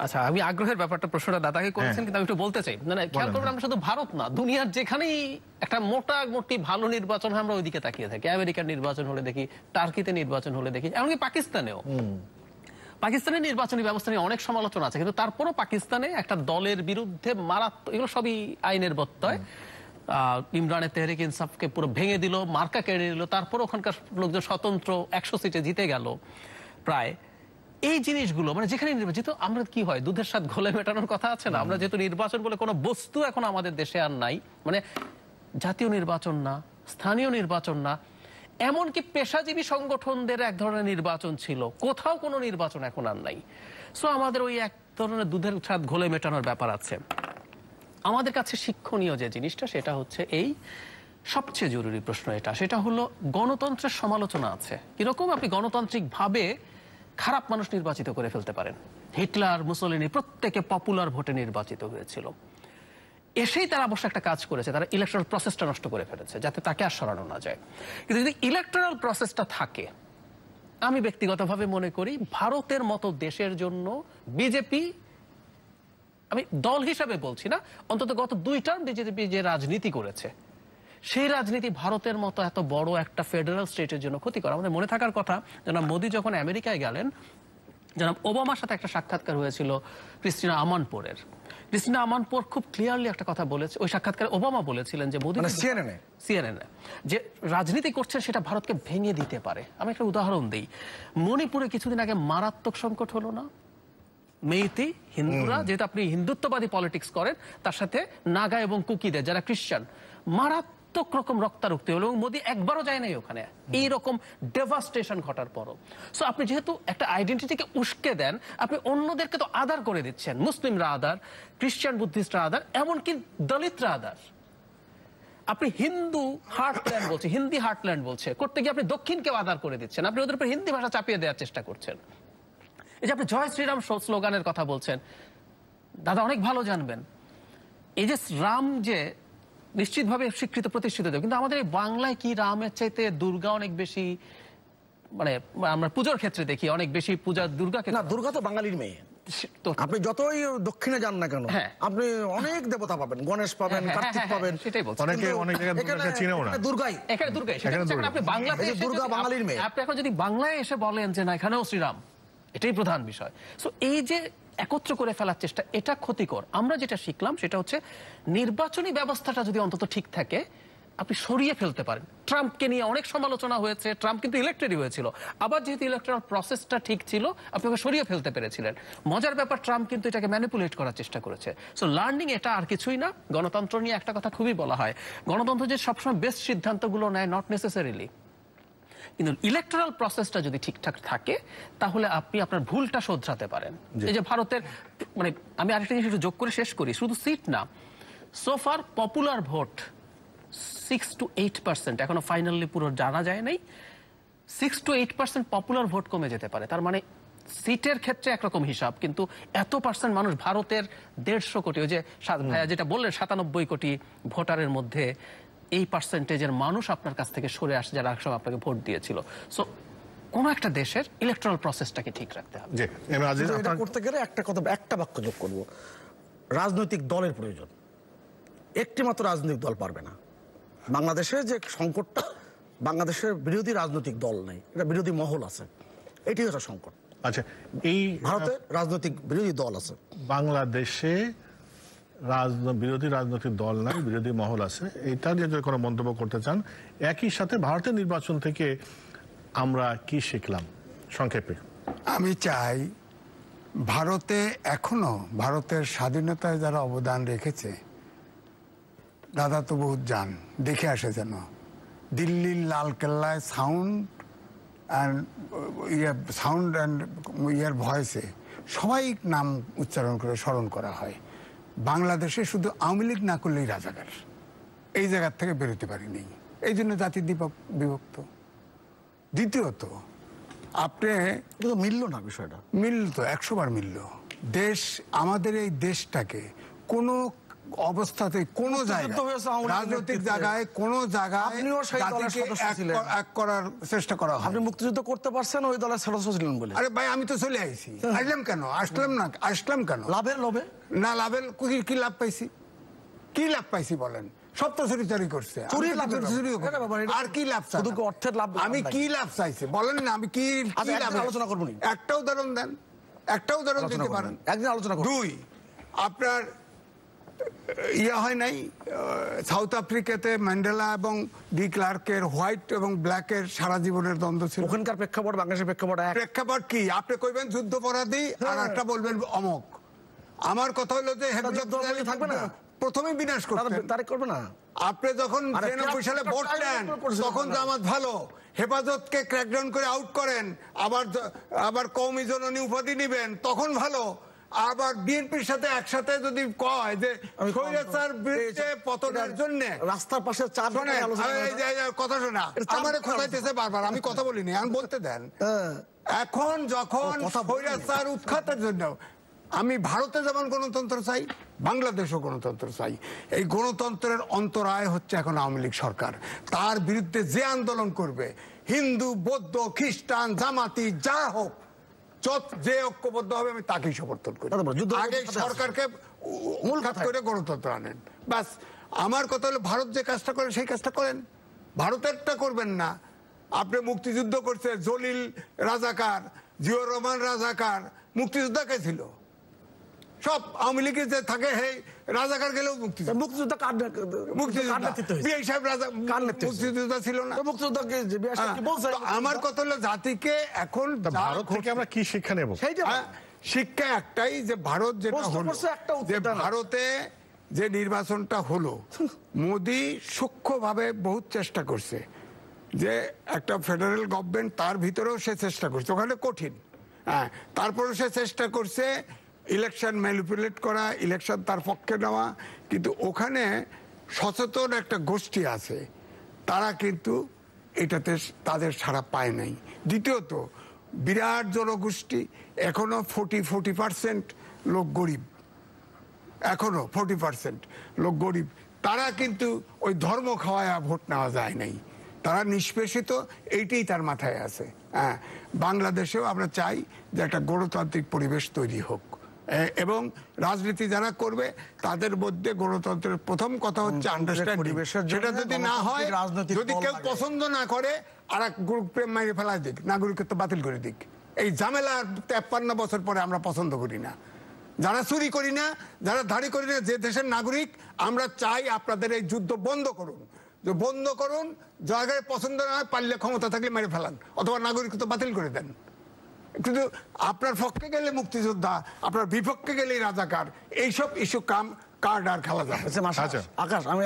আচ্ছা, আমি আগ্রহের ব্যাপারটা প্রশ্নটা দাদাকে করেছেন, কিন্তু আমি একটু বলতে চাই, মানে খেয়াল করবেন আমরা শুধু ভারত না, দুনিয়ার যেখানেই একটা মোটামুটি ভালো নির্বাচন হয় আমরা ওইদিকে তাকিয়ে থাকি। আমেরিকার নির্বাচন হলে দেখি, টার্কিতে নির্বাচন হলে দেখি, এমনকি পাকিস্তানেও। পাকিস্তানের নির্বাচনী ব্যবস্থা নিয়ে অনেক সমালোচনা আছে, কিন্তু তারপরও পাকিস্তানে একটা দলের বিরুদ্ধে মারাত্মক, এগুলো সবই আইনের বত্তয়, ইমরানের তেহরিক ইনসাফকে পুরো ভেঙে দিল, মার্কা কেড়ে নিল, তারপর ওখানকার লোকজন স্বতন্ত্র 100 সিটে জিতে গেল প্রায়। এই জিনিসগুলো মানে যেখানে নির্বাচিত, আমরা কি হয় দুধের স্বাদ ঘোলে মেটানোর কথা আছে না, আমরা যেহেতু নির্বাচন বলে কোনো বস্তু এখন আমাদের দেশে আর নাই, মানে জাতীয় নির্বাচন না, স্থানীয় নির্বাচন না, এমনকি পেশাজীবী সংগঠনদের এক ধরনের নির্বাচন ছিল, কোথাও কোনো নির্বাচন এখন আর নাই। সো আমাদের ওই এক ধরনের দুধের স্বাদ ঘোলে মেটানোর ব্যাপার আছে। আমাদের কাছে শিক্ষণীয় যে জিনিসটা, সেটা হচ্ছে এই সবচেয়ে জরুরি প্রশ্ন এটা, সেটা হলো গণতন্ত্রের সমালোচনা আছে। কিরকম আপনি গণতান্ত্রিক ভাবে খারাপ মানুষ নির্বাচিত করে ফেলতে পারেন। হিটলার, মুসোলিনি প্রত্যেকে পপুলার ভোটে নির্বাচিত হয়েছিল, এসেই তারা অবশ্য একটা কাজ করেছে, তারা ইলেকট্রাল প্রসেসটা নষ্ট করে ফেলেছে যাতে তাকে আর সরানো না যায়। কিন্তু যদি ইলেকট্রাল প্রসেসটা থাকে, আমি ব্যক্তিগতভাবে মনে করি ভারতের মতো দেশের জন্য বিজেপি, আমি দল হিসাবে বলছি না, অন্তত গত 2 টার্ম বিজেপি যে রাজনীতি করেছে, সেই রাজনীতি ভারতের মতো এত বড় একটা ফেডারেল স্টেটের জন্য ক্ষতিকর। আমাদের মনে থাকার কথা, জনাব মোদী যখন আমেরিকায় গেলেন, জনাব ওবামার সাথে একটা সাক্ষাৎকার হয়েছিল ক্রিস্টিনা আমানপোরের। ক্রিস্টিনা আমানপোর খুব ক্লিয়ারলি একটা কথা বলেছে, ওই সাক্ষাৎকারে ওবামা বলেছিলেন যে মোদী সিএনএন যে রাজনীতি করছেন সেটা ভারতকে ভেঙে দিতে পারে। আমি একটা উদাহরণ দিই, মণিপুরে কিছুদিন আগে মারাত্মক সংকট হলো না? মেইতি হিন্দুরা, যেহেতু আপনি হিন্দুত্ববাদী পলিটিক্স করেন, তার সাথে নাগা এবং কুকিদের যারা খ্রিস্টান, মারাত্মক রকম রক্তারক্তি হলো, এবং মোদী একবারও যায় নাই ওখানে, এইরকম ডেভাস্টেশন ঘটার পরও। সো আপনি যেহেতু একটা আইডেন্টিটিকে উস্কে দেন, আপনি অন্যদেরকে তো আদার করে দিচ্ছেন, মুসলিমরা আদার, খ্রিস্টান বুদ্ধিস্টরা আদার, এমনকি দলিতরা আদার। আপনি হিন্দু হার্টল্যান্ড বলছে, হিন্দি হার্টল্যান্ড বলছে, করতে গিয়ে আপনি দক্ষিণকেও আদার করে দিচ্ছেন, আপনি ওদের উপর হিন্দি ভাষা চাপিয়ে দেওয়ার চেষ্টা করছেন। এই যে আপনি জয় শ্রীরাম স্লোগানের কথা বলছেন, দাদা অনেক ভালো জানবেন, এই যে রাম যে নিশ্চিতভাবে স্বীকৃত প্রতিষ্ঠিত দেব, কিন্তু আমাদের এই বাংলায় কি রামের চাইতে দুর্গা অনেক বেশি, মানে আমরা পুজোর ক্ষেত্রে দেখি অনেক বেশি পূজা দুর্গাকে। না, দুর্গা তো বাঙালির মেয়ে। তো আপনি যতই দক্ষিণে যান না কেন, হ্যাঁ। আপনি অনেক দেবতা পাবেন, গণেশ পাবেন, কার্তিক পাবেন। সেটাই বলছি। অনেকে অনেক জায়গায় দুর্গাকে চিনেও না। দুর্গাই এখানে দুর্গাই, সেটা হচ্ছে এখন আপনি বাংলাতে এই যে এসে দুর্গা যদি বাঙালির মেয়ে। আপনি এখন যদি বাংলায় এসে বলেন যে না এখানেও শ্রীরাম, এটাই প্রধান বিষয়। সো এই যে একত্র করে ফেলার চেষ্টা, এটা ক্ষতিকর। আমরা যেটা শিখলাম সেটা হচ্ছে নির্বাচনী ব্যবস্থাটা যদি অন্তত ঠিক থাকে, আপনি সরিয়ে ফেলতে পারেন। ট্রাম্পকে নিয়ে অনেক সমালোচনা হয়েছে, ট্রাম্প কিন্তু ইলেক্টেডই হয়েছিল, আবার যেহেতু ইলেকট্রাল প্রসেসটা ঠিক ছিল আপনি ওকে সরিয়ে ফেলতে পেরেছিলেন। মজার ব্যাপার, ট্রাম্প কিন্তু এটাকে ম্যানিপুলেট করার চেষ্টা করেছে। সো লার্নিং এটা আর কিছুই না। গণতন্ত্র নিয়ে একটা কথা খুবই বলা হয়, গণতন্ত্র যে সবসময় বেস্ট সিদ্ধান্তগুলো নেয়, নট নেসেসারিলি, কিন্তু ইলেকট্রাল প্রসেসটা যদি ঠিকঠাক থাকে তাহলে আপনি আপনার ভুলটা শোধরাতে পারেন। এই যে ভারতের, মানে আমি আরেকটা জিনিস একটু যোগ করে শেষ করি, শুধু সিট না, সোফার পপুলার ভোট 6 to 8%, এখনো ফাইনালি পুরো জানা যায় নাই। 6 to 8% পপুলার ভোট কমে যেতে পারে। তার মানে সিটের ক্ষেত্রে একরকম হিসাব, কিন্তু এত পার্সেন্ট মানুষ, ভারতের 150 কোটি, ওই যে ভাইয়া যেটা বললেন 97 কোটি ভোটারের মধ্যে এই পার্সেন্টেজের মানুষ আপনার কাছ থেকে সরে আসে যারা একসময় আপনাকে ভোট দিয়েছিল। সো কোন একটা দেশের ইলেকট্রাল প্রসেসটাকে ঠিক রাখতে হবে। জি, এবার আজিজ এটা আপনার করতে গেলে একটা কথা, একটা বাক্য যোগ করব, রাজনৈতিক দলের প্রয়োজন। একটি মাত্র রাজনৈতিক দল পারবে না। বাংলাদেশের যে সংকটটা, বাংলাদেশের বিরোধী রাজনৈতিক দল নেই, এটা বিরোধী মহল আছে, এটি হচ্ছে সংকট। আচ্ছা, এই ভারতে রাজনৈতিক বিরোধী দল আছে, বাংলাদেশে বিরোধী রাজনৈতিক দল নাই, বিরোধী মহল আছে, এটা নিয়ে যদি কোনো মন্তব্য করতে চান। একই সাথে ভারতের নির্বাচন থেকে আমরা কি শিখলাম সংক্ষেপে? আমি চাই ভারতে এখনো ভারতের স্বাধীনতায় যারা অবদান রেখেছে, দাদা তো বহুত যান দেখে আসে, যেন দিল্লির লাল কেল্লায় সাউন্ড অ্যান্ড ইয়ার ভয়েসে সবাই নাম উচ্চারণ করে স্মরণ করা হয়। বাংলাদেশে শুধু আওয়ামী লীগ না করলেই রাজাকার, এই জায়গার থেকে বেরোতে পারিনি, এই জন্য জাতি বিভক্ত। দ্বিতীয়ত, আপনি কিন্তু মিলল না বিষয়টা, মিলল তো 100 বার মিলল। দেশ, আমাদের এই দেশটাকে কোনো অবস্থাতে কোনো জায়গায়, রাজনৈতিক জায়গায় কোনো জায়গায় জাতিকে এক করার চেষ্টা করা হয়। আপনি মুক্তিযুদ্ধ করতে পারছেন ওই দলের সদস্য ছিলেন বলে। আরে ভাই, আমি তো চলে আইছি, আসলাম কেন? আসলাম কেন? লাভের লোভে না, লাভের কি লাভ পাইছি? কি লাভ পাইছি বলেন? সব তো চুরি করছে, আর কি লাভ? শুধু অর্থের লাভ। আমি কি লাভ চাইছি বলেন না, আমি কি লাভ আলোচনা করবো? একটা উদাহরণ দেন, একটা উদাহরণ দিতে পারেন। একদিন আলোচনা করব। 2, আপনার হয় নাই সাউথ আফ্রিকাতে ম্যান্ডেলা এবং ডি ক্লার্কের হোয়াইট এবং ব্ল্যাকের সারা জীবনের দ্বন্দ্ব ছিল। ওখানকার প্রেক্ষাপট বাংলাদেশের প্রেক্ষাপট কি? আপনি কইবেন যুদ্ধপরাধী, আর একটা বলবেন অমক। আমার কথা হলো যে থাকবে না, প্রথমে বিনাশ করবে না। আপনি যখন 93 সালে ভোট নেন তখন জামাত ভালো, হেফাজতকে ক্র্যাকডাউন করে আউট করেন, আবার কওমি জননী উপাধি নিবেন, তখন ভালো। আবার বিএনপির সাথে একসাথে যদি কয় যে স্বৈরাচার বিরুদ্ধে পতনের জন্য রাস্তার পাশে কথা শোনা, আমার খোঁজাইতেছে বারবার, আমি কথা বলিনি, আমি বলতে দেন। এখন যখন স্বৈরাচার উৎখাতের জন্য আমি ভারতে যেমন গণতন্ত্র চাই, বাংলাদেশও গণতন্ত্র চাই। এই গণতন্ত্রের অন্তরায় হচ্ছে এখন আওয়ামী লীগ সরকার। তার বিরুদ্ধে যে আন্দোলন করবে, হিন্দু, বৌদ্ধ, খ্রিস্টান, জামাতি, যা হোক, যে ঐক্যবদ্ধ হবে আমি তাকেই সমর্থন করি। আগে সরকারকে মূলঘাত করে গণতন্ত্র আনেন, বাস। আমার কথা হলো, ভারত যে কাজটা করে সেই কাজটা করেন, ভারতেরটা করবেন না। আপনি মুক্তিযুদ্ধ করছে, জলিল রাজাকার, জিয়র রহমান রাজাকার, মুক্তিযোদ্ধা কে ছিল? সব আওয়ামী লীগের যে থাকে, হে রাজাকার গেলেও মুক্তিযোদ্ধা ছিল না। আমার কথা হলো, জাতিকে এখন ভারত থেকে আমরা কি শিক্ষা নেব? শিক্ষা একটাই, যে ভারত যেটা হলো, যে ভারতে যে নির্বাচনটা হলো, মোদি সূক্ষ্মভাবে বহুত চেষ্টা করছে যে একটা ফেডারেল গভর্নমেন্ট, তার ভিতরেও সে চেষ্টা করছে, ওখানে কঠিন। হ্যাঁ, তারপরে সে চেষ্টা করছে ইলেকশন ম্যানিপুলেট করা, ইলেকশন তার পক্ষে নেওয়া, কিন্তু ওখানে সচেতন একটা গোষ্ঠী আছে, তারা কিন্তু এটাতে তাদের সাড়া পায় নাই। দ্বিতীয়ত, বিরাট জনগোষ্ঠী, এখনো 40% লোক গরিব, এখনো 40% লোক গরিব। তারা কিন্তু ওই ধর্ম খাওয়ায় ভোট নেওয়া যায় নাই, তারা নিষ্পেষিত, এইটাই তার মাথায় আছে। হ্যাঁ, বাংলাদেশেও আমরা চাই যে একটা গণতান্ত্রিক পরিবেশ তৈরি হোক, এবং রাজনীতি যারা করবে তাদের মধ্যে গণতন্ত্রের প্রথম কথা হচ্ছে আন্ডারস্ট্যান্ডিং। সেটা যদি না হয়, যদি কেউ পছন্দ না করে আর এক গ্রুপে মেরে ফেলা দিক, নাগরিকত্ব বাতিল করে দিক, এই ঝামেলা 53 বছর পরে আমরা পছন্দ করি না। যারা চুরি করি না, যারা ধাড়ি করি না, যে দেশের নাগরিক, আমরা চাই আপনাদের এই যুদ্ধ বন্ধ করুন, যে বন্ধ করুন, জায়গায় পছন্দ না হয় পারলে ক্ষমতা থাকলে মেরে ফেলান অথবা নাগরিকত্ব বাতিল করে দেন। কিন্তু আপনার পক্ষে গেলে মুক্তিযোদ্ধা, আপনার বিপক্ষে গেলে রাজাকার, এইসব ইস্যু কার্ড আর খেলা যায়। আকাশ, আমি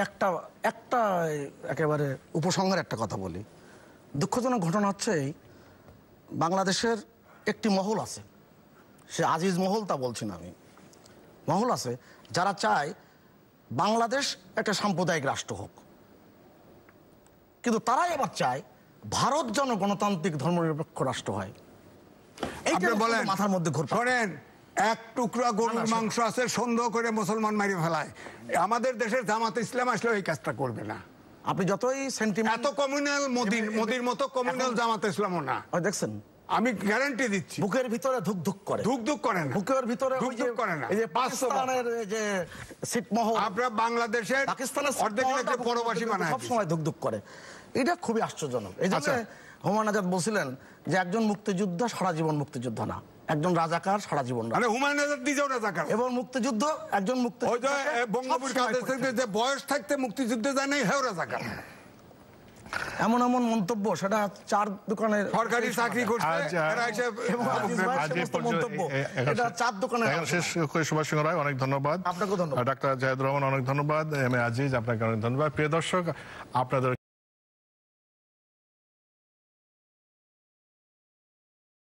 একটা একেবারে উপসংহারে একটা কথা বলি। দুঃখজনক ঘটনা হচ্ছে এই, বাংলাদেশের একটি মহল আছে, সে আজিজ মহল তা বলছি না আমি, মহল আছে যারা চায় বাংলাদেশ একটা সাম্প্রদায়িক রাষ্ট্র হোক, কিন্তু তারাই আবার চায় ভারত যেন গণতান্ত্রিক ধর্মনিরপেক্ষ রাষ্ট্র হয়। মাথার মধ্যে ঘোরেন, এক টুকরা গরুর মাংস আছে, সন্দেহ করে মুসলমান মারি ফেলায়। আমাদের দেশের জামাত ইসলাম আসলে এই কাজটা করবে না। আপনি যতই সেন্টিমেন্ট, এত কমিউনাল মোদির মতো কমিউনাল জামাত ইসলামও না, দেখছেন, আমি গ্যারান্টি দিচ্ছি। বুকের ভিতরে ধুক ধুক করে, ধুক ধুক করে না, বুকের ভিতরে ধুক ধুক করে না। এই যে পাকিস্তানের যে ছিটমহল, আপনারা বাংলাদেশের পাকিস্তানের অর্ধেক পরবাসী বানায় সব সময় ধুক ধুক করে, এটা খুবই আশ্চর্যজনক। এই জন্য হুমায়ুন আজাদ বলছিলেন যে একজন মুক্তিযোদ্ধা সারা জীবন মুক্তিযোদ্ধা না, একজন রাজাকার সারা জীবন না। হুমায়ুন আজাদ নিজেও রাজাকার, এবং মুক্তিযুদ্ধ একজন যে বয়স থাকতে মুক্তিযুদ্ধে যায় নাই, হেও রাজাকার। এমন এমন মন্তব্য, সেটা চার দোকানের সরকারি চাকরি করছে, এটা চার দোকানে শেষ। সুভাষ সিংহ রায়, অনেক ধন্যবাদ। আপনাকে ধন্যবাদ। ডাক্তার জাহিদুর রহমান, অনেক ধন্যবাদ। এম এ আজিজ, আপনাকে অনেক ধন্যবাদ। প্রিয় দর্শক, আপনাদের